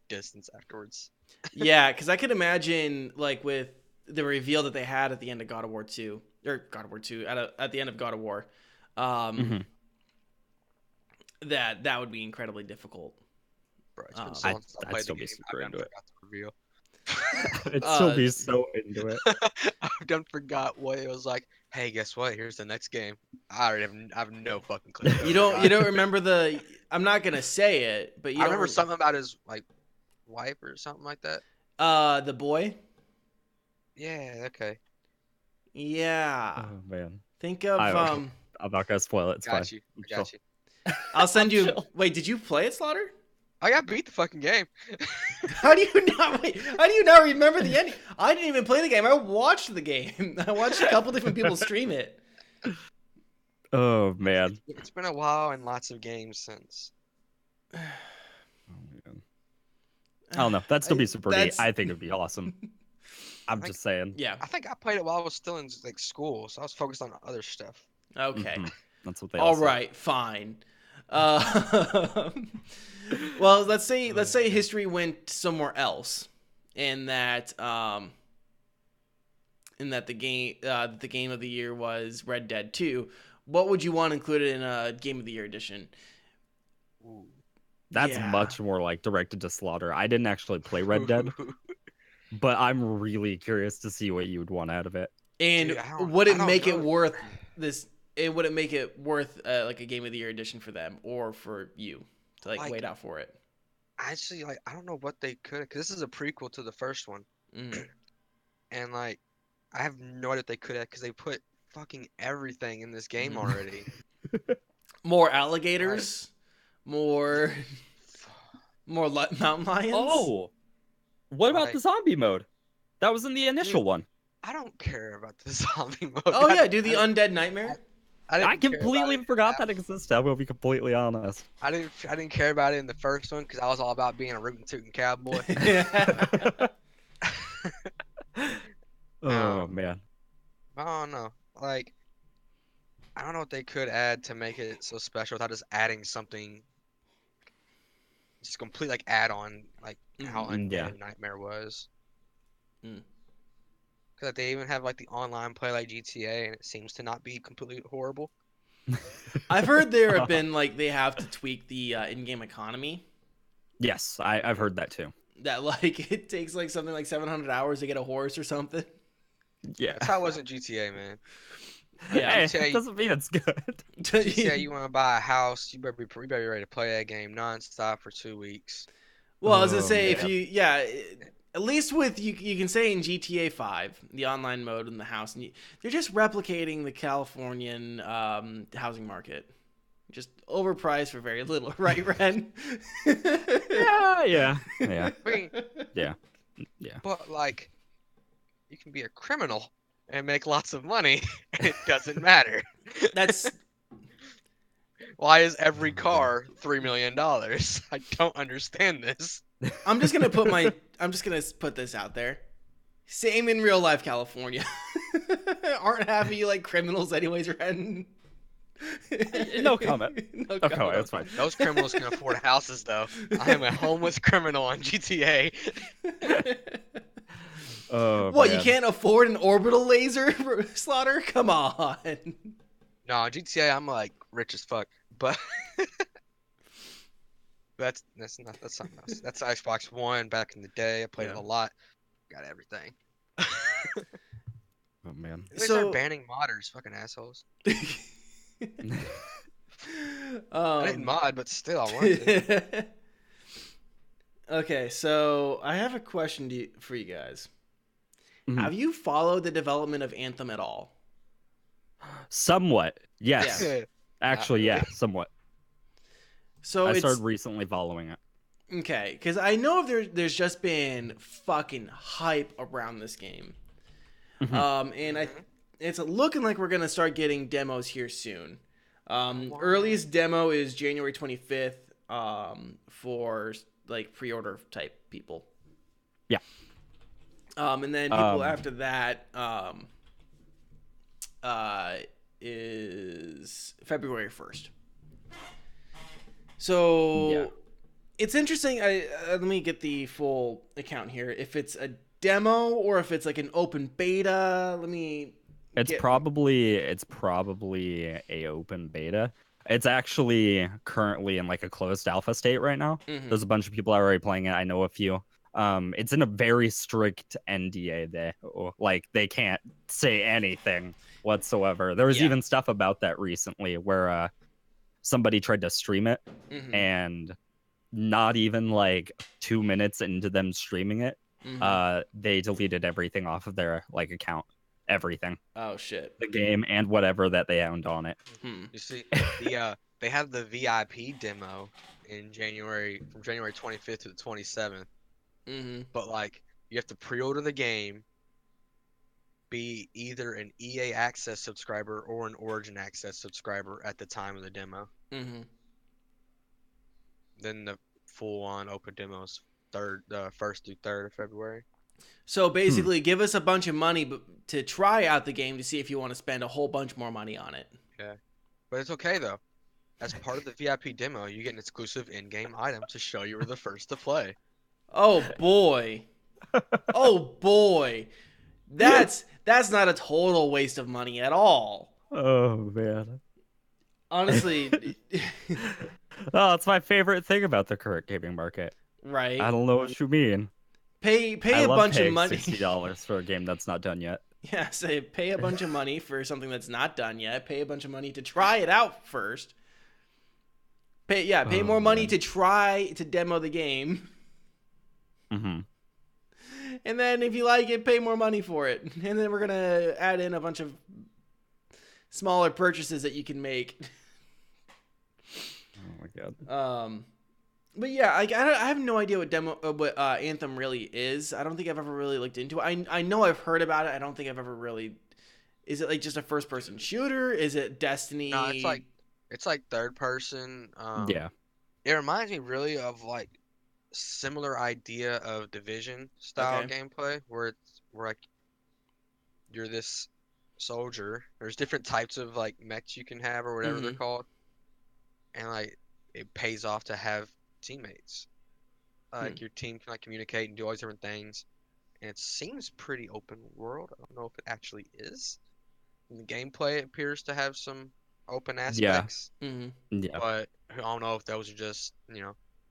distance afterwards. Yeah, because I could imagine like with the reveal that they had at the end of God of War 2 at the end of God of War, that would be incredibly difficult. Bro, I'd still be super into it. I'd still be so into it. I've done forgot what it was like. Hey, guess what? Here's the next game. I have no fucking clue. You don't remember I'm not gonna say it, but I remember something about his like wife or something like that. The boy. Yeah. Okay. Yeah. Oh man. Think of I'm not gonna spoil it. It's got fine. you. Got you. I'll send you. Wait, did you play it, Slaughter? I got beat the fucking game. How do you not remember the ending? I didn't even play the game. I watched the game. I watched a couple different people stream it. Oh man. It's been a while and lots of games since. Oh man. I don't know. That'd still be super neat. I think it'd be awesome. I'm just saying. Yeah. I think I played it while I was still in like school, so I was focused on other stuff. Okay. That's what they all right, fine. Well, let's say history went somewhere else, and that the game of the year was Red Dead 2. What would you want included in a Game of the Year edition? Ooh. That's much more like directed to Slaughter. I didn't actually play Red Dead, but I'm really curious to see what you would want out of it. And would it make it worth this? Would it make it worth like a Game of the Year edition for them or for you to like wait out for it? Actually, like I don't know what they could, because this is a prequel to the first one, and like I have no idea what they could have, because they put fucking everything in this game already. More alligators, more mountain lions. Oh, what about the zombie mode? That was in the initial one. I don't care about the zombie mode. Oh yeah, do the undead nightmare. I completely forgot that existed. I will be completely honest. I didn't care about it in the first one because I was all about being a rootin' tootin' cowboy. Oh man. I don't know. Like, I don't know what they could add to make it so special without just adding something. Just complete like add-on, like how Undead Nightmare was. Because they even have like the online play like GTA, and it seems to not be completely horrible. I've heard there have been like they have to tweak the in-game economy. Yes, I've heard that too. That like it takes like something like 700 hours to get a horse or something. Yeah, that's how it was in GTA, man. Yeah, it doesn't mean it's good. GTA, you want to buy a house, you better be ready to play that game nonstop for 2 weeks. Well, I was gonna say if you at least with you can say in GTA 5, the online mode in the house, and they're just replicating the Californian housing market, just overpriced for very little, right, Ren? Yeah. I mean, yeah. But like, you can be a criminal and make lots of money, and it doesn't matter. That's why is every car $3 million? I don't understand this. I'm just gonna put this out there. Same in real life, California. Aren't half of you like criminals anyways, Ren? No comment. No comment. That's fine. Those criminals can afford houses, though. I am a homeless criminal on GTA. Oh, what? man. You can't afford an orbital laser, Slaughter? Come on. No, GTA, I'm like rich as fuck, but But that's something else. That's Xbox One back in the day. I played it a lot. Got everything. Oh man. They start banning modders, fucking assholes. I didn't mod, but still, I wanted to. Okay, so I have a question for you guys. Mm-hmm. Have you followed the development of Anthem at all? Somewhat, yes. Yeah. Actually, yeah, somewhat. So I started recently following it. Okay, because I know there's just been fucking hype around this game. Mm-hmm. And it's looking like we're gonna start getting demos here soon. Earliest demo is January 25th. For like pre-order type people. Yeah. And then people after that is February 1st. So it's interesting. Let me get the full account here. If it's a demo or if it's like an open beta, It's probably a open beta. It's actually currently in like a closed alpha state right now. Mm-hmm. There's a bunch of people already playing it. I know a few. It's in a very strict NDA there. Like they can't say anything whatsoever. There was even stuff about that recently where somebody tried to stream it, and not even like 2 minutes into them streaming it, they deleted everything off of their like account. Everything. Oh shit. The game and whatever that they owned on it. You see, they have the VIP demo in January, from January 25th to the 27th. But like, you have to pre-order the game, be either an EA Access subscriber or an Origin Access subscriber at the time of the demo. Then the full-on open demos, 1st through 3rd of February. So basically, give us a bunch of money to try out the game to see if you want to spend a whole bunch more money on it. Yeah, but it's okay though. As part of the VIP demo, you get an exclusive in-game item to show you were the first to play. Oh boy, oh boy, that's not a total waste of money at all. Oh man, honestly, oh, it's my favorite thing about the current gaming market. Right? I don't know what you mean. Pay a bunch of money. $60 for a game that's not done yet. Yeah, say pay a bunch of money for something that's not done yet. Pay a bunch of money to try it out first. Pay more money to try to demo the game. And then if you like it, pay more money for it. And then we're gonna add in a bunch of smaller purchases that you can make. Oh my god. But yeah, I have no idea what Anthem really is. I don't think I've ever really looked into it. I know I've heard about it. I don't think I've ever really. Is it like just a first person shooter? Is it Destiny? No, it's like third person. Yeah. It reminds me really of like similar idea of Division style gameplay, where like you're this soldier. There's different types of like mechs you can have or whatever they're called, and like it pays off to have teammates. Like your team can like communicate and do all these different things, and it seems pretty open world. I don't know if it actually is. In the gameplay, it appears to have some open aspects. But I don't know if those are just,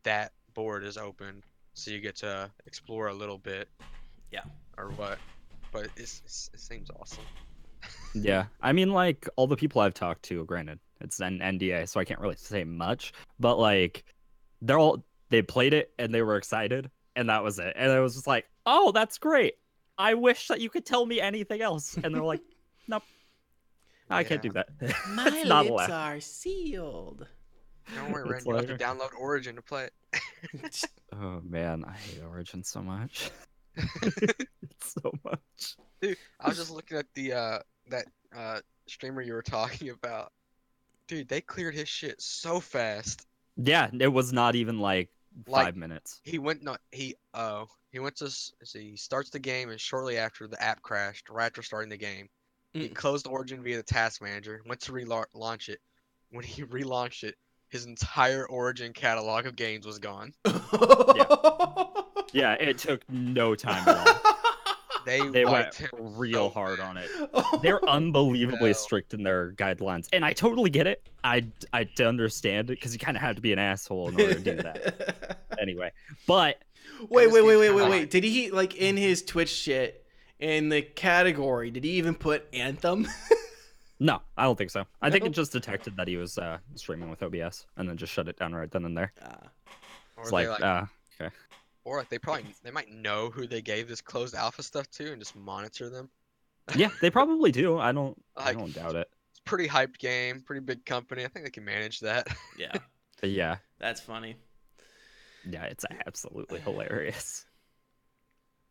that board is open, so you get to explore a little bit. Yeah. Or what? But it seems awesome. Yeah, I mean, like all the people I've talked to, granted it's an NDA, so I can't really say much, but like they played it and they were excited, and that was it. And I was just like, oh, that's great. I wish that you could tell me anything else. And they're like, nope, I can't do that. My lips are sealed. Don't worry, Ren, you have to download Origin to play it. Oh man, I hate Origin so much. So much. Dude, I was just looking at the that streamer you were talking about. Dude, they cleared his shit so fast. Yeah, it was not even like 5 minutes. He went he starts the game, and shortly after the app crashed, right after starting the game, he closed Origin via the task manager, went to relaunch it. When he relaunched it, his entire Origin catalog of games was gone. Yeah, it took no time at all. They wiped went him real so hard bad. on it. Oh, They're unbelievably no. strict in their guidelines, and I totally get it. I understand it because you kind of have to be an asshole in order to do that. Anyway, but wait. Did he, like, in his Twitch shit, in the category, did he even put Anthem? no, I don't think so. I think No? it just detected that he was streaming with OBS and then just shut it down right then and there. Or It's they like, okay. or like they might know who they gave this closed alpha stuff to and just monitor them. Yeah, they probably do. I don't doubt it. It's a pretty hyped game, pretty big company. I think they can manage that. Yeah. But yeah. That's funny. Yeah, it's absolutely hilarious.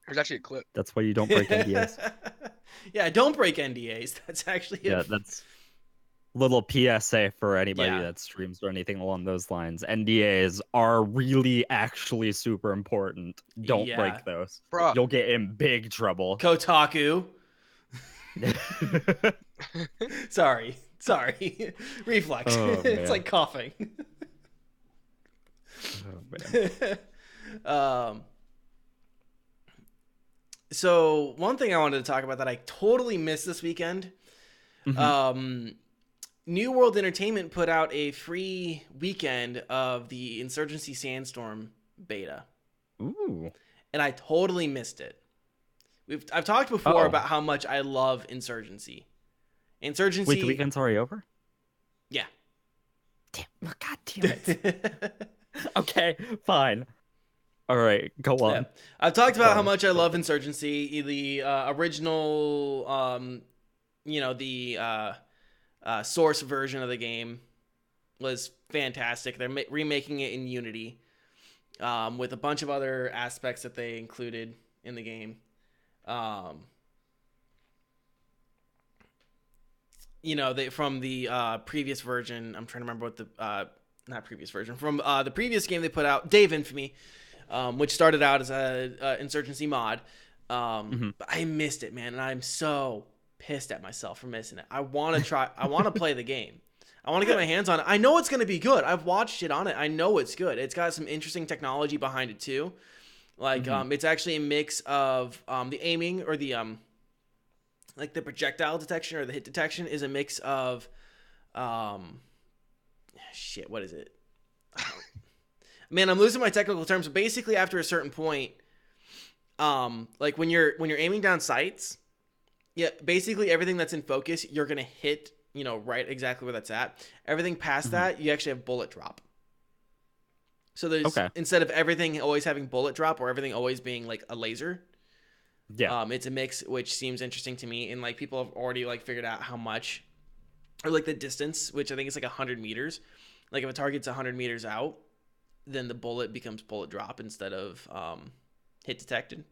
There's actually a clip. That's why you don't break NDAs. Yeah, don't break NDAs. That's actually that's little PSA for anybody Yeah. that streams or anything along those lines. NDAs are really actually super important. Don't Yeah. break those. Bruh. You'll get in big trouble. Kotaku. Sorry. Reflex. Oh, It's man. like coughing. Oh, man. So one thing I wanted to talk about that I totally missed this weekend. Mhm. New World Entertainment put out a free weekend of the Insurgency Sandstorm beta. Ooh. And I totally missed it. I've talked before Oh. about how much I love Insurgency. Wait, the weekend's already over? Yeah. Damn. Oh, God damn it. Okay, fine. All right, go on. Yeah. I've talked about how Sorry. much I love Insurgency. The original, the source version of the game was fantastic. They're remaking it in Unity with a bunch of other aspects that they included in the game. From the previous version, I'm trying to remember what the not previous version, from the previous game they put out, Dave Infamy, which started out as a Insurgency mod. But I missed it, man, and I'm so pissed at myself for missing it. I want to play the game. I want to get my hands on it. I know it's going to be good. I've watched it on it. I know it's good. It's got some interesting technology behind it too. Like it's actually a mix of the aiming or the like the projectile detection or the hit detection is a mix of what is it? Man, I'm losing my technical terms. But basically, after a certain point, like when you're aiming down sights, yeah, basically everything that's in focus, you're gonna hit, right exactly where that's at. Everything past that, you actually have bullet drop. So there's instead of everything always having bullet drop or everything always being like a laser, it's a mix, which seems interesting to me. And like people have already like figured out how much, or like the distance, which I think is like 100 meters. Like if a target's 100 meters out, then the bullet becomes bullet drop instead of hit detection.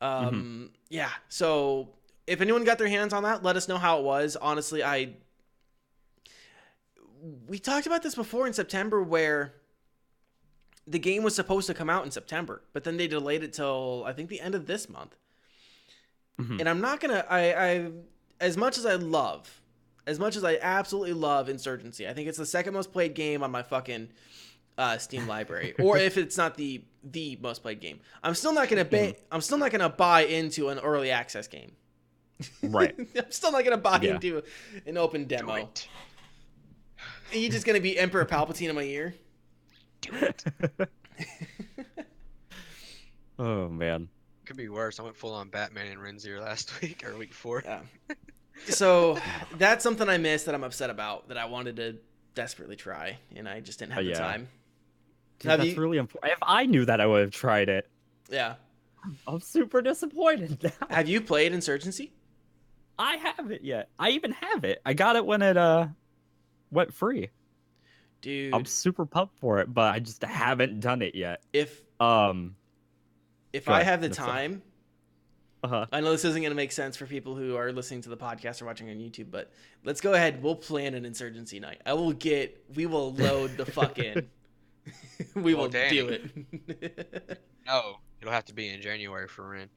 Yeah. So if anyone got their hands on that, let us know how it was. Honestly, we talked about this before in September where the game was supposed to come out in September, but then they delayed it till I think the end of this month. And I'm not going to, as much as I absolutely love Insurgency, I think it's the second most played game on my fucking Steam library, or if it's not the most played game, I'm still not going to buy into an early access game. Right. I'm still not going to buy into an open demo. Do it. Are you just going to be Emperor Palpatine in my ear? Do it. Oh, man. Could be worse. I went full on Batman and Renzier last week or week 4. Yeah. So that's something I missed that I'm upset about, that I wanted to desperately try, and I just didn't have the time. Dude, that's really important. If I knew that, I would have tried it. Yeah. I'm super disappointed now. Have you played Insurgency? I haven't yet. I even have it. I got it when it went free. Dude, I'm super pumped for it, but I just haven't done it yet. If Go I ahead. have the time, Uh-huh. I know this isn't going to make sense for people who are listening to the podcast or watching on YouTube, but let's go ahead. We'll plan an Insurgency night. We will load the fuck in. We will Danie. do it. No, it'll have to be in January for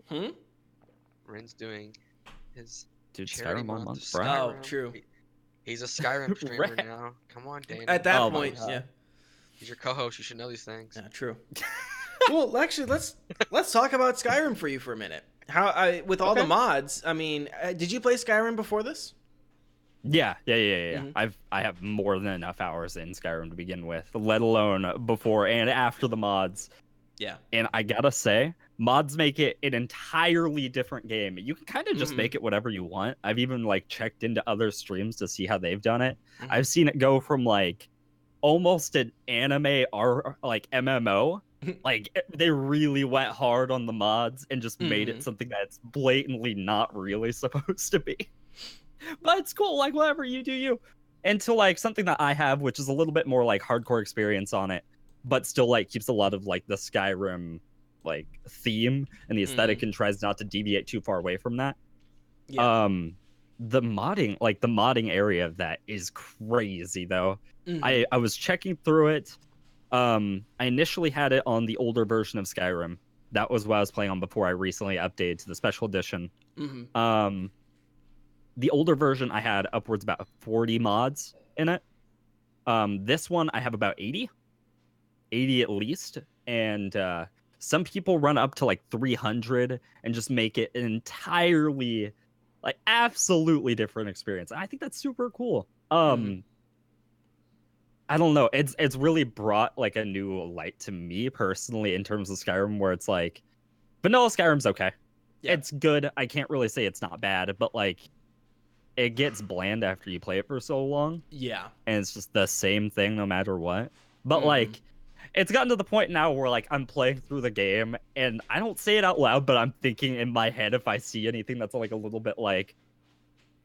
Ren. Ren's doing his Dude, charity Skyrim on month month, of bro. Oh, Skyrim. true. He's a Skyrim streamer Right. now. Come on, Danie. At that Oh my point, God. yeah. He's your co-host. You should know these things. Yeah, true. Well, actually, let's talk about Skyrim for you for a minute. With all the mods, I mean, did you play Skyrim before this? Yeah. Mm-hmm. I have more than enough hours in Skyrim to begin with, let alone before and after the mods. Yeah. And I gotta say, mods make it an entirely different game. You can kind of just Mm-hmm. make it whatever you want. I've even like checked into other streams to see how they've done it. Mm-hmm. I've seen it go from like almost an anime or like MMO. Like they really went hard on the mods and just made it something that's blatantly not really supposed to be. But it's cool, like whatever, you do you. And to like something that I have, which is a little bit more like hardcore experience on it, but still like keeps a lot of like the Skyrim like theme and the aesthetic and tries not to deviate too far away from that. Yeah. The modding area of that is crazy though. I was checking through it. I initially had it on the older version of Skyrim. That was what I was playing on before I recently updated to the special edition. The older version I had upwards about 40 mods in it. This one I have about 80 at least, and some people run up to like 300 and just make it an entirely like absolutely different experience. I think that's super cool. I don't know, it's really brought like a new light to me personally in terms of Skyrim, where it's like vanilla Skyrim's okay. Yeah. It's good. I can't really say it's not bad, but like it gets bland after you play it for so long. Yeah. And it's just the same thing no matter what. But like it's gotten to the point now where like I'm playing through the game and I don't say it out loud, but I'm thinking in my head if I see anything that's like a little bit like,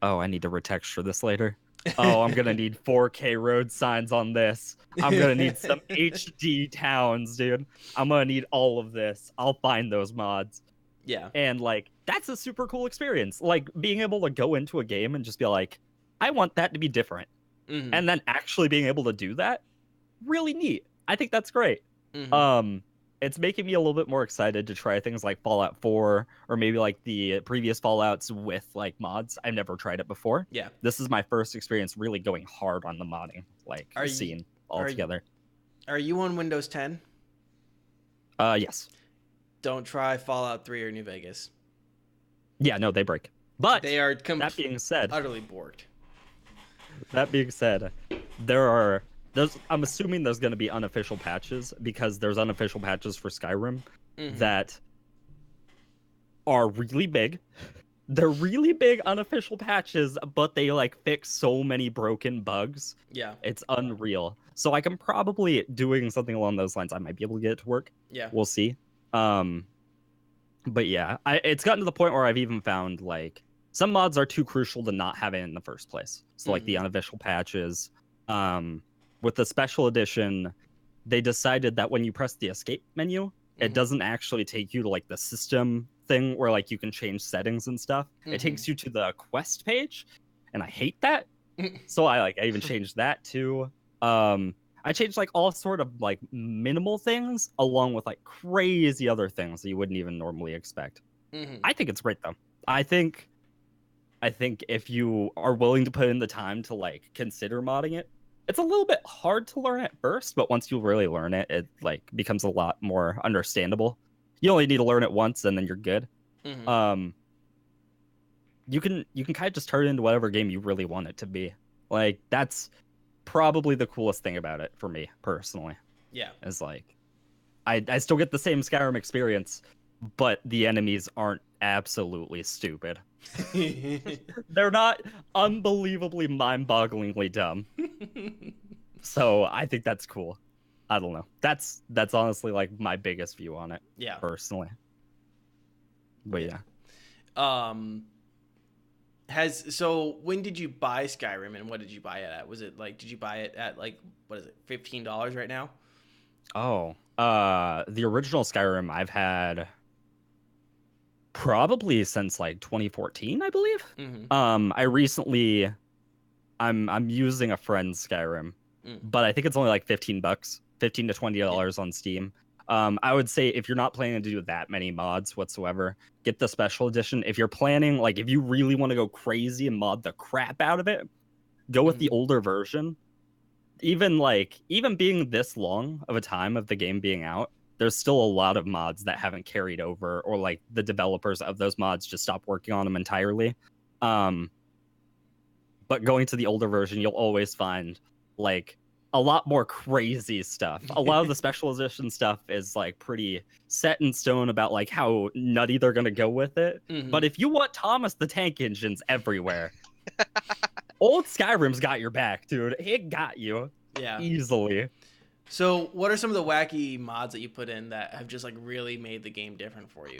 oh, I need to retexture this later. Oh, I'm gonna need 4K road signs on this. I'm gonna need some HD towns, dude. I'm gonna need all of this. I'll find those mods. Yeah. And like that's a super cool experience. Like being able to go into a game and just be like, I want that to be different. And then actually being able to do that, really neat. I think that's great. It's making me a little bit more excited to try things like Fallout 4 or maybe like the previous Fallouts with like mods. I've never tried it before. Yeah. This is my first experience really going hard on the modding like scene altogether. Are you on Windows 10? Yes. Don't try Fallout 3 or New Vegas. Yeah, no, they break. But they are that being said, utterly borked. That being said, I'm assuming there's going to be unofficial patches because there's unofficial patches for Skyrim that are really big. They're really big unofficial patches, but they like fix so many broken bugs. Yeah. It's unreal. So like I'm probably doing something along those lines. I might be able to get it to work. Yeah. We'll see. But yeah, it's gotten to the point where I've even found like some mods are too crucial to not have it in the first place. So like the unofficial patches, with the special edition, they decided that when you press the escape menu, it doesn't actually take you to like the system thing where like you can change settings and stuff. It takes you to the quest page, and I hate that. So I even changed that too. I changed like all sort of like minimal things along with like crazy other things that you wouldn't even normally expect. I think it's great though. I think if you are willing to put in the time to like consider modding it, it's a little bit hard to learn at first, but once you really learn it, it like becomes a lot more understandable. You only need to learn it once and then you're good. You can kind of just turn it into whatever game you really want it to be. Like that's probably the coolest thing about it for me personally. Yeah. Is like I still get the same Skyrim experience, but the enemies aren't absolutely stupid. They're not unbelievably mind-bogglingly dumb. So I think that's cool. I don't know. That's honestly like my biggest view on it. Yeah. Personally. But yeah. So when did you buy Skyrim and what did you buy it at? Was it like did you buy it at like what is it, $15 right now? Oh. The original Skyrim I've had probably since like 2014, I believe. I recently I'm using a friend's Skyrim, but I think it's only like $15, $15 to $20 on Steam. I would say if you're not planning to do that many mods whatsoever, get the special edition. If you're planning, like if you really want to go crazy and mod the crap out of it, go with the older version. Even being this long of a time of the game being out, there's still a lot of mods that haven't carried over, or like the developers of those mods just stopped working on them entirely. But going to the older version, you'll always find like a lot more crazy stuff. A lot of the special edition stuff is like pretty set in stone about like how nutty they're gonna go with it. But if you want Thomas the Tank Engines everywhere, old Skyrim's got your back, dude. It got you. Yeah. Easily. So what are some of the wacky mods that you put in that have just like really made the game different for you?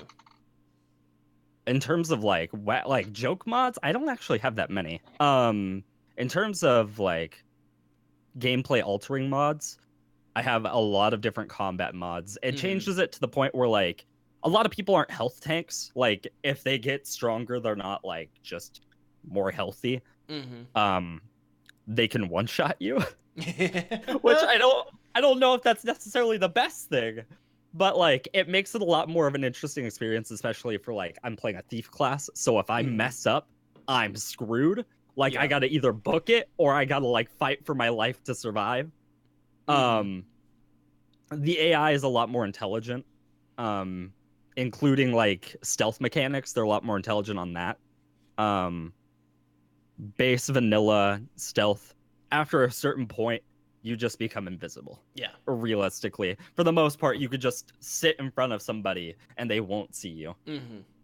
In terms of like joke mods, I don't actually have that many. In terms of like gameplay altering mods, I have a lot of different combat mods. It changes it to the point where like a lot of people aren't health tanks. Like if they get stronger, they're not like just more healthy. They can one-shot you, which I don't know if that's necessarily the best thing. But, like, it makes it a lot more of an interesting experience, especially for, like, I'm playing a thief class. So if I mess up, I'm screwed. Like, I gotta either book it or I gotta, like, fight for my life to survive. The AI is a lot more intelligent, including, like, stealth mechanics. They're a lot more intelligent on that. Base vanilla stealth, after a certain point, you just become invisible. Yeah. Realistically. For the most part, you could just sit in front of somebody and they won't see you.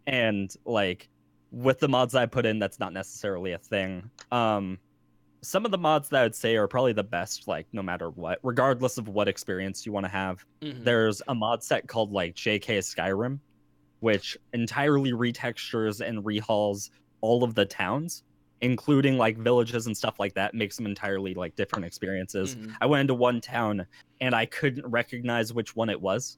And, like, with the mods I put in, that's not necessarily a thing. Some of the mods that I would say are probably the best, like, no matter what, regardless of what experience you want to have. There's a mod set called, like, JK Skyrim, which entirely retextures and rehauls all of the towns, including like villages and stuff like that, makes them entirely like different experiences. I went into one town and I couldn't recognize which one it was.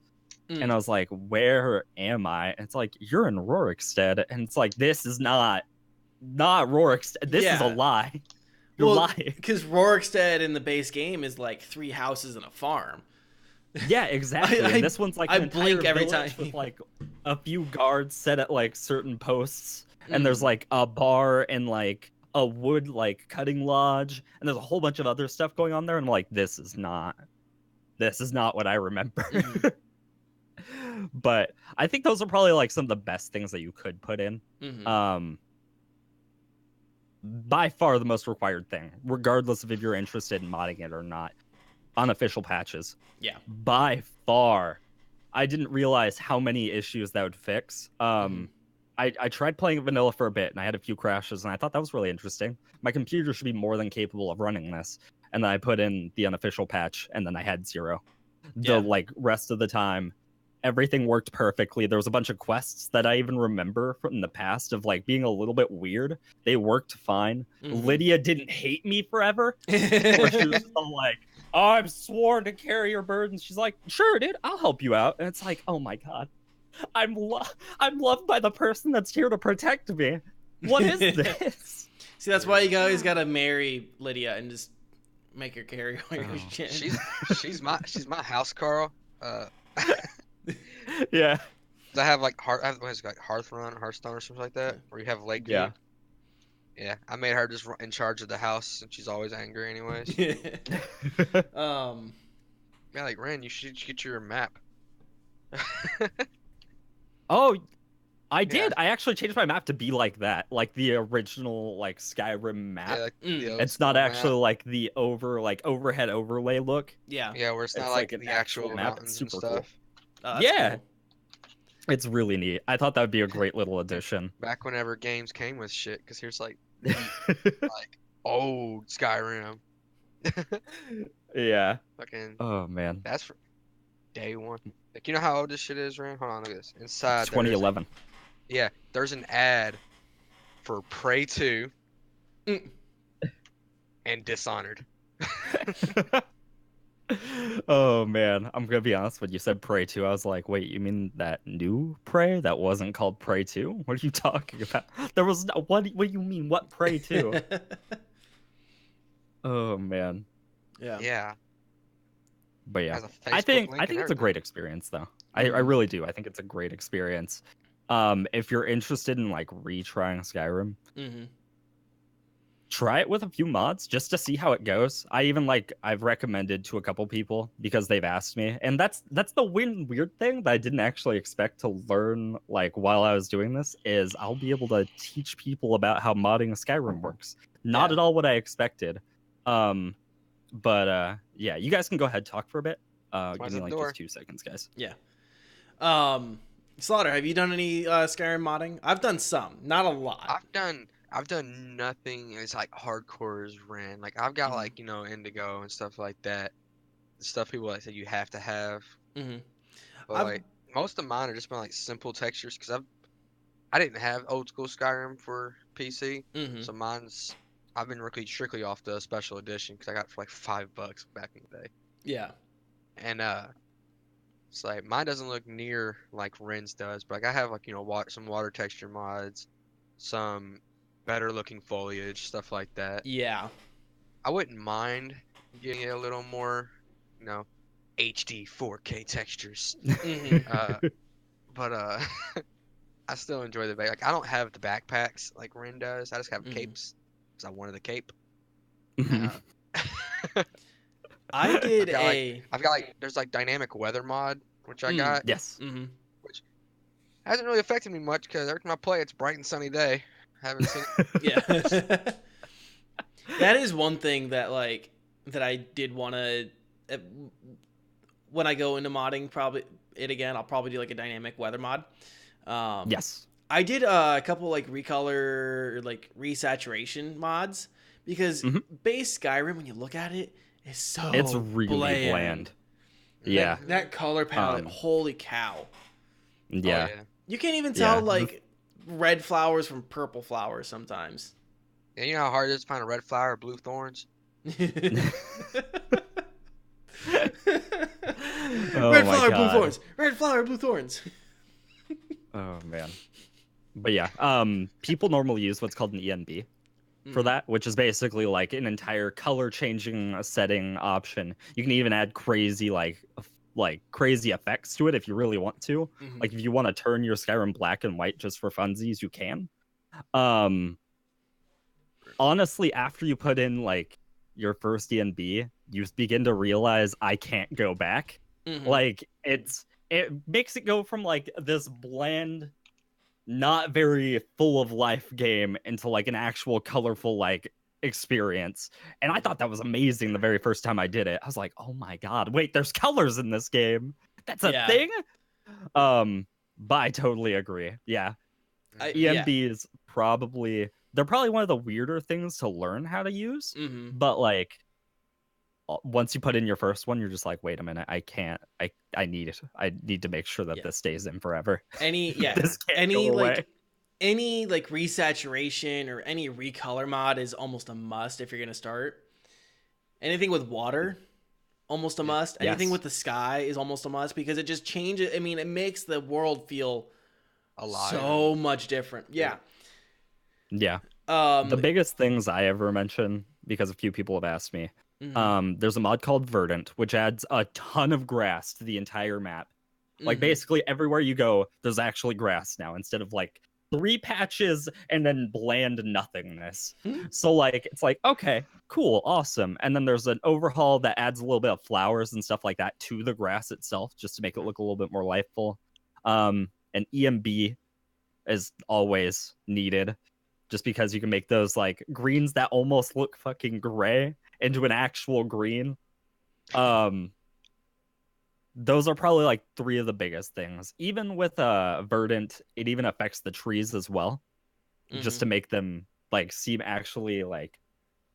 And I was like, where am I? And it's like, you're in Rorikstead. And it's like, this is not Rorikstead. This is a lie. You're lying. Because Rorikstead in the base game is like 3 houses and a farm. Yeah, exactly. And this one's like I an blink entire every village time. with like a few guards set at like certain posts. And there's like a bar and like a wood like cutting lodge, and there's a whole bunch of other stuff going on there, and I'm like, this is not what I remember. But I think those are probably like some of the best things that you could put in. By far the most required thing, regardless of if you're interested in modding it or not. Unofficial patches. Yeah. By far. I didn't realize how many issues that would fix. I tried playing vanilla for a bit, and I had a few crashes, and I thought that was really interesting. My computer should be more than capable of running this. And then I put in the unofficial patch, and then I had 0. The like rest of the time, everything worked perfectly. There was a bunch of quests that I even remember from the past of like being a little bit weird. They worked fine. Lydia didn't hate me forever. Where she was just all like, oh, I'm sworn to carry your burdens. She's like, sure, dude, I'll help you out. And it's like, oh my god. I'm loved by the person that's here to protect me. What is this? See, that's why you always gotta marry Lydia and just make her carry all your shit. She's my house Carl. Yeah. I have like Hearthstone or something like that, where you have lake. Yeah. Yeah, I made her just in charge of the house, and she's always angry anyways. Yeah, like Ren, you should get your map. Oh, I did. I actually changed my map to be like that, like the original like Skyrim map. Yeah, like it's not actually map. Like the overhead overlay look. Yeah. Yeah, where it's not like the actual map. It's super cool. Oh, yeah. Cool. It's really neat. I thought that would be a great little addition. Back whenever games came with shit, because here's like like old Skyrim. Yeah. Fucking. Oh man. That's for day one. Like, you know how old this shit is, Ren? Hold on, look at this. Inside. 2011. Yeah, there's an ad for Prey 2 and Dishonored. Oh man, I'm gonna be honest. When you said Prey 2, I was like, wait, you mean that new Prey that wasn't called Prey 2? What are you talking about? There was no, what do you mean? What Prey 2? Oh man. Yeah. Yeah. But yeah, I think it's a great experience though. I really do. I think it's a great experience. If you're interested in like retrying Skyrim, try it with a few mods just to see how it goes. I've recommended to a couple people because they've asked me, and that's the weird thing that I didn't actually expect to learn like while I was doing this is I'll be able to teach people about how modding Skyrim works. Not at all what I expected. But yeah, you guys can go ahead talk for a bit. Give me like just 2 seconds, guys. Yeah. Slaughter, have you done any Skyrim modding? I've done some, not a lot. I've done nothing as like hardcore as Ren. Like I've got like Indigo and stuff like that. Stuff people like say you have to have. Mm-hmm. But like most of mine are just been like simple textures because I didn't have old school Skyrim for PC, so I've been working strictly off the special edition because I got it for like $5 back in the day. Yeah. And it's like mine doesn't look near like Ren's does, but like I have like some water texture mods, some better looking foliage, stuff like that. Yeah. I wouldn't mind getting it a little more, HD 4K textures. But I still enjoy the like I don't have the backpacks like Ren does. I just have capes because I wanted the cape. I did I've got like there's like dynamic weather mod which I got. Yes. Which hasn't really affected me much because every time I play it's bright and sunny day. I haven't seen it. Yeah. That is one thing that I did want to when I go into modding I'll probably do like a dynamic weather mod. Yes. I did a couple like recolor, like resaturation mods because base Skyrim, when you look at it, it's really bland. Yeah. That color palette, holy cow. Yeah. Oh, yeah. You can't even tell like red flowers from purple flowers sometimes. And you know how hard it is to find a red flower or blue thorns? Red flower, blue thorns. Red flower, blue thorns. Oh man. But yeah, people normally use what's called an ENB for that, which is basically like an entire color changing setting option. You can even add crazy crazy effects to it if you really want to. Like if you want to turn your Skyrim black and white just for funsies, you can. Honestly, after you put in like your first ENB, you begin to realize I can't go back. Like it makes it go from like this bland, not very full of life game into like an actual colorful like experience. And I thought that was amazing the very first time I did it. I was like, oh my god, wait, there's colors in this game. That's a thing. But I totally agree. Yeah. ENB is they're probably one of the weirder things to learn how to use. But like once you put in your first one, you're just like, wait a minute, I can't. I need to make sure that this stays in forever. Any resaturation or any recolor mod is almost a must if you're gonna start. Anything with water, almost a must. Anything with the sky is almost a must because it just changes. I mean, it makes the world feel so much different. Yeah. Yeah. The biggest things I ever mention, because a few people have asked me, there's a mod called Verdant, which adds a ton of grass to the entire map. Like basically everywhere you go, there's actually grass now instead of like 3 patches and then bland nothingness. So like it's like, okay, cool, awesome. And then there's an overhaul that adds a little bit of flowers and stuff like that to the grass itself, just to make it look a little bit more lifeful. An EMB is always needed, just because you can make those like greens that almost look fucking gray into an actual green. Those are probably like 3 of the biggest things. Even with Verdant, it even affects the trees as well, just to make them like seem actually like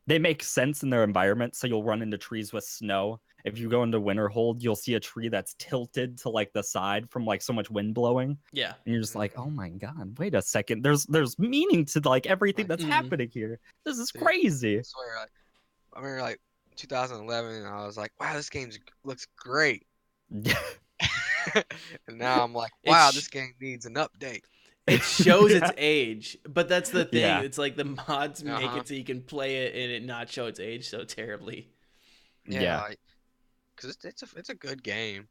they make sense in their environment. So you'll run into trees with snow. If you go into Winterhold, you'll see a tree that's tilted to like the side from like so much wind blowing. Yeah. And you're just like, oh my god, wait a second. There's meaning to like everything that's happening here. This is crazy. I swear, I remember like 2011, and I was like, wow, this game looks great. Yeah. And now I'm like, wow, this game needs an update. It shows its age, but that's the thing. Yeah. It's like the mods make it so you can play it and it not show its age so terribly. Yeah. Because it's a good game.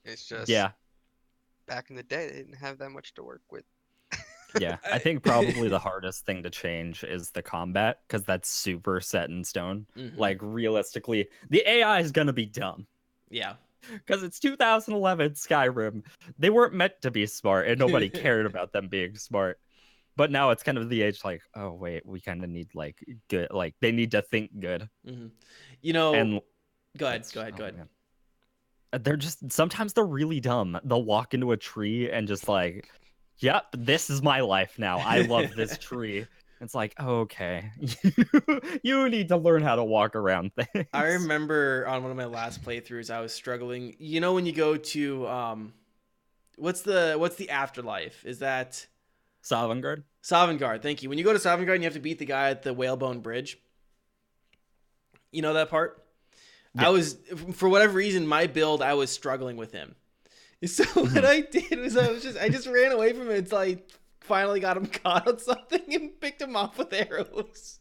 It's just back in the day they didn't have that much to work with. Yeah, I think probably the hardest thing to change is the combat, because that's super set in stone. Like, realistically, the AI is going to be dumb. Yeah. Because it's 2011 Skyrim. They weren't meant to be smart, and nobody cared about them being smart. But now it's kind of the age like, oh, wait, we kind of need, like, good, like, they need to think good. You know, And go ahead. man. They're just, sometimes they're really dumb. They'll walk into a tree and just like, yep, this is my life now. I love this tree. It's like, okay, you need to learn how to walk around things. I remember on one of my last playthroughs, I was struggling. You know, when you go to what's the afterlife? Is that Sovngarde? Sovngarde, thank you. When you go to Sovngarde and you have to beat the guy at the Whalebone Bridge. You know that part? Yeah. I was, for whatever reason, my build, I was struggling with him. So what I did was I just ran away from it until I finally got him caught on something and picked him off with arrows.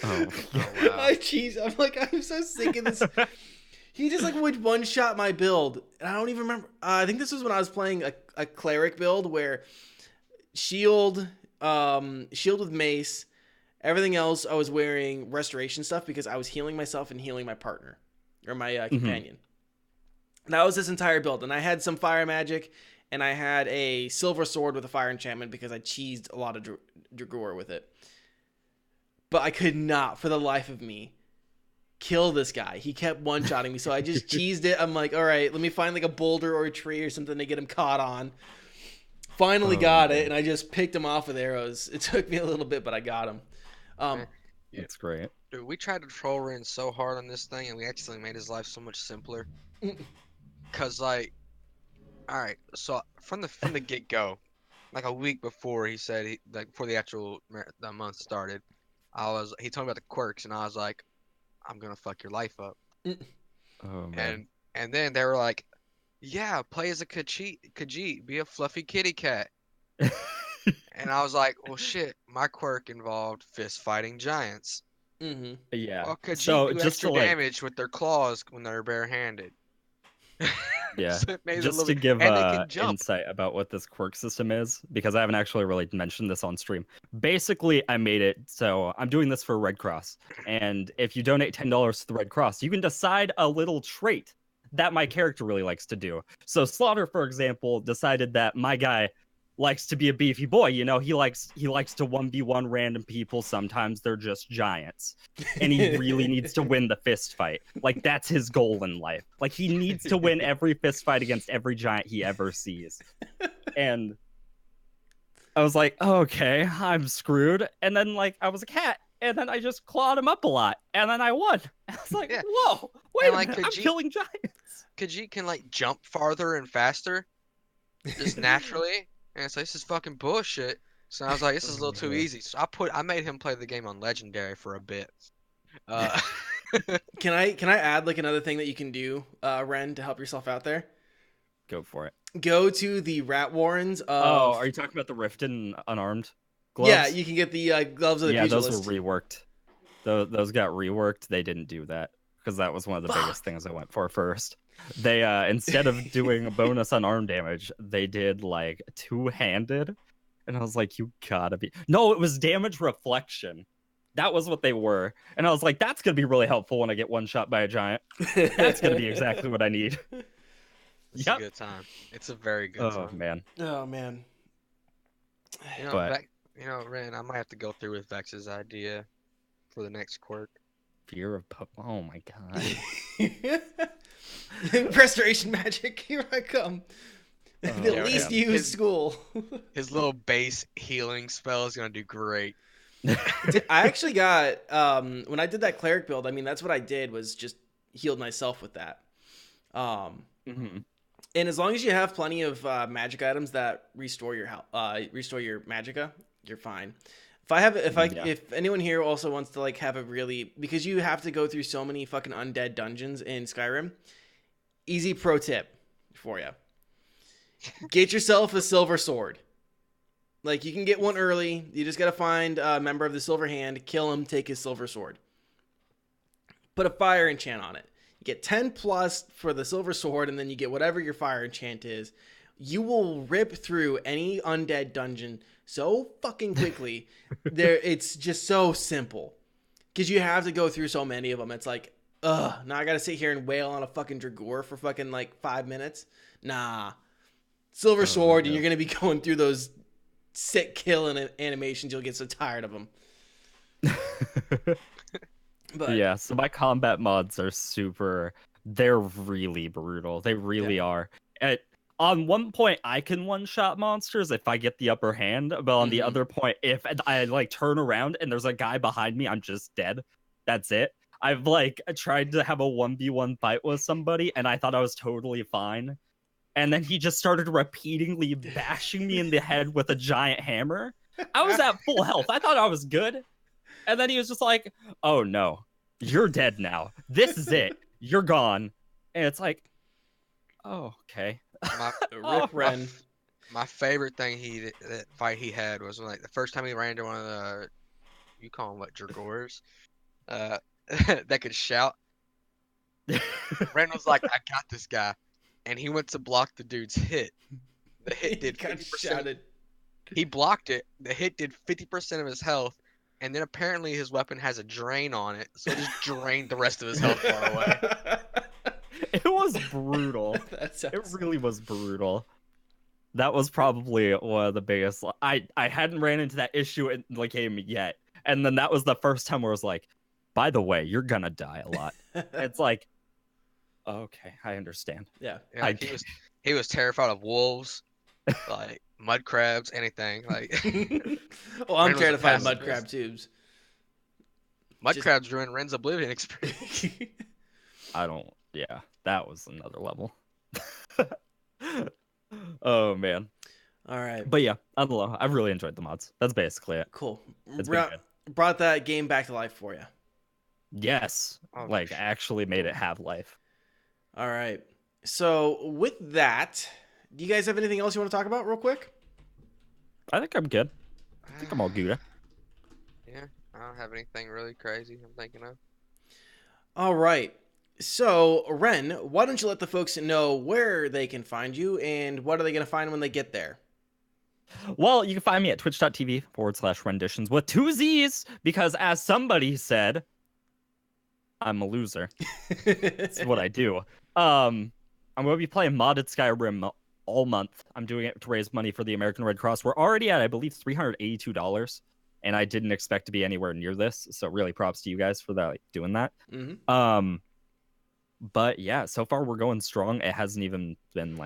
Oh wow. I'm like, I'm so sick of this. He just like would one-shot my build. And I don't even remember. I think this was when I was playing a cleric build where shield with mace. Everything else, I was wearing restoration stuff because I was healing myself and healing my partner or my companion. That was this entire build. And I had some fire magic and I had a silver sword with a fire enchantment because I cheesed a lot of Dragor with it. But I could not, for the life of me, kill this guy. He kept one-shotting me. So I just cheesed it. I'm like, all right, let me find like a boulder or a tree or something to get him caught on. Finally got it. And I just picked him off with arrows. It took me a little bit, but I got him. It's great. Dude, we tried to troll Ren so hard on this thing, and we actually made his life so much simpler. Cause like, all right, so from the get go, like a week before he said before the actual the month started, he told me about the quirks, and I was like, I'm gonna fuck your life up. Oh man. And then they were like, yeah, play as a Khajiit, be a fluffy kitty cat. And I was like, well, shit, my quirk involved fist fighting giants. Yeah. Well, Khajiit do extra damage with their claws when they're barehanded. Yeah. So just to give insight about what this quirk system is, because I haven't actually really mentioned this on stream. Basically, I made it so I'm doing this for Red Cross. And if you donate $10 to the Red Cross, you can decide a little trait that my character really likes to do. So Slaughter, for example, decided that my guy likes to be a beefy boy. You know, he likes to 1v1 random people. Sometimes they're just giants. And he really needs to win the fist fight. Like, that's his goal in life. Like, he needs to win every fist fight against every giant he ever sees. And I was like, okay, I'm screwed. And then, like, I was a cat. And then I just clawed him up a lot. And then I won. I was like, whoa, wait a minute, I'm killing giants. Khajiit can, like, jump farther and faster. Just naturally. And it's like, this is fucking bullshit. So I was like, this is a little too easy. So I made him play the game on Legendary for a bit. Can I add like another thing that you can do, Ren, to help yourself out there? Go for it. Go to the rat warrens. Are you talking about the Rift and unarmed gloves? Yeah, you can get the gloves of the pugilist. Those were reworked. Those got reworked. They didn't do that because that was one of the biggest things I went for first. They instead of doing a bonus on arm damage, they did like two-handed, and I was like, you gotta be. No, it was damage reflection. That was what they were, and I was like, that's gonna be really helpful when I get one shot by a giant. That's gonna be exactly what I need. It's a good time. It's a very good time. Oh man. You know, Ren, I might have to go through with Vex's idea for the next quirk. Fear of oh my god. Restoration magic, here I come. The least used school. His little base healing spell is gonna do great. I actually got when I did that cleric build, I mean that's what I did was just healed myself with that. And as long as you have plenty of magic items that restore your restore your magicka, you're fine. If anyone here also wants to like have a really, because you have to go through so many fucking undead dungeons in Skyrim, easy pro tip for you. Get yourself a silver sword. Like, you can get one early. You just got to find a member of the Silver Hand, kill him, take his silver sword. Put a fire enchant on it. You get 10 plus for the silver sword, and then you get whatever your fire enchant is. you will rip through any undead dungeon so fucking quickly. It's just so simple. Because you have to go through so many of them. It's like, ugh, now I gotta sit here and wail on a fucking Dragor for fucking like 5 minutes. Nah. Silver Sword, and you're gonna be going through those sick killing animations. You'll get so tired of them. But yeah, so my combat mods are they're really brutal. They really are. On one point, I can one-shot monsters if I get the upper hand, but on the other point, if I like turn around and there's a guy behind me, I'm just dead. That's it. I've like tried to have a 1v1 fight with somebody, and I thought I was totally fine. And then he just started repeatedly bashing me in the head with a giant hammer. I was at full health. I thought I was good. And then he was just like, oh no, you're dead now. This is it. You're gone. And it's like, oh, okay. My favorite thing that fight he had was like the first time he ran into one of the, you call them what, Dragors, that could shout. Ren was like, I got this guy. And he went to block the dude's hit. The hit did 50%. He blocked it. The hit did 50% of his health. And then apparently his weapon has a drain on it. So it just drained the rest of his health far away. It was brutal. It really was brutal. That was probably one of the biggest. I hadn't ran into that issue in the game yet. And then that was the first time where I was like, by the way, you're gonna die a lot. It's like, okay, I understand. Yeah. He was terrified of wolves, like mud crabs, anything. Like, well, I'm terrified of mud crab tubes. Mud crabs ruin Ren's Oblivion experience. Yeah, that was another level. Oh man. All right. But yeah, I don't know. I've really enjoyed the mods. That's basically it. Cool. Brought that game back to life for you. Yes. Actually made it have life. All right. So with that, do you guys have anything else you want to talk about real quick? I think I'm good. I think I'm all good. Yeah, I don't have anything really crazy I'm thinking of. All right. So, Ren, why don't you let the folks know where they can find you and what are they going to find when they get there? Well, you can find me at twitch.tv/renditions with 2 Z's because, as somebody said, I'm a loser. That's what I do. I'm going to be playing modded Skyrim all month. I'm doing it to raise money for the American Red Cross. We're already at, I believe, $382, and I didn't expect to be anywhere near this. So really props to you guys for that, doing that. Mm-hmm. But yeah, so far we're going strong. It hasn't even been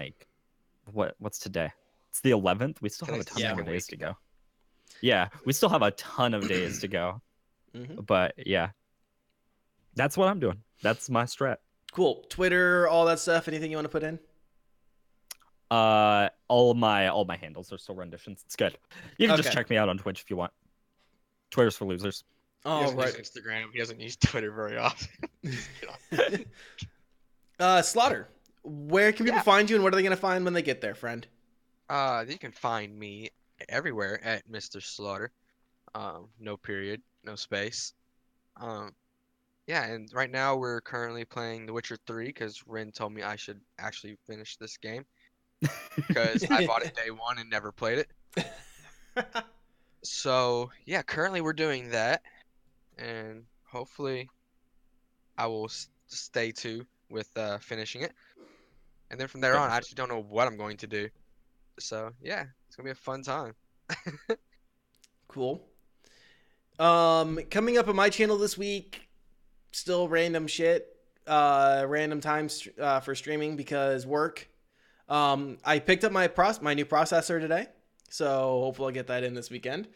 what's today? It's the 11th. We still have a ton of days to go. Yeah, we still have a ton of days to go. Mm-hmm. But yeah, that's what I'm doing. That's my strat. Cool. Twitter, all that stuff. Anything you want to put in? All my handles are still renditions. It's good. You can just check me out on Twitch if you want. Twitter's for losers. Oh, right. Instagram. He doesn't use Twitter very often. Slaughter, where can people find you and what are they going to find when they get there, friend? You can find me everywhere at Mr.Slawter. No period, no space. Yeah, and right now we're currently playing The Witcher 3 because Ren told me I should actually finish this game because I bought it day one and never played it. So, yeah, currently we're doing that, and hopefully I will stay with finishing it. And then from there on, I actually don't know what I'm going to do. So, yeah, it's going to be a fun time. Cool. Coming up on my channel this week, still random shit, random times for streaming because work. I picked up my new processor today, so hopefully I'll get that in this weekend.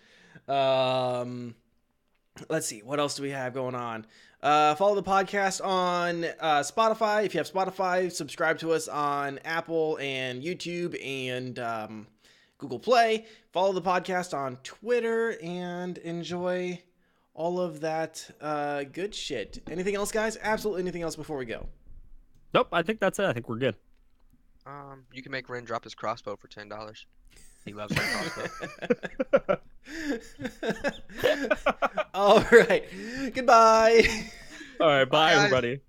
Let's see, what else do we have going on? Follow the podcast on Spotify. If you have Spotify, subscribe to us on Apple and YouTube and Google Play. Follow the podcast on Twitter and enjoy all of that good shit. Anything else, guys? Absolutely anything else before we go? Nope, I think that's it. I think we're good. You can make Ren drop his crossbow for $10. He loves that crossbow. All right. Goodbye. All right. Bye, everybody.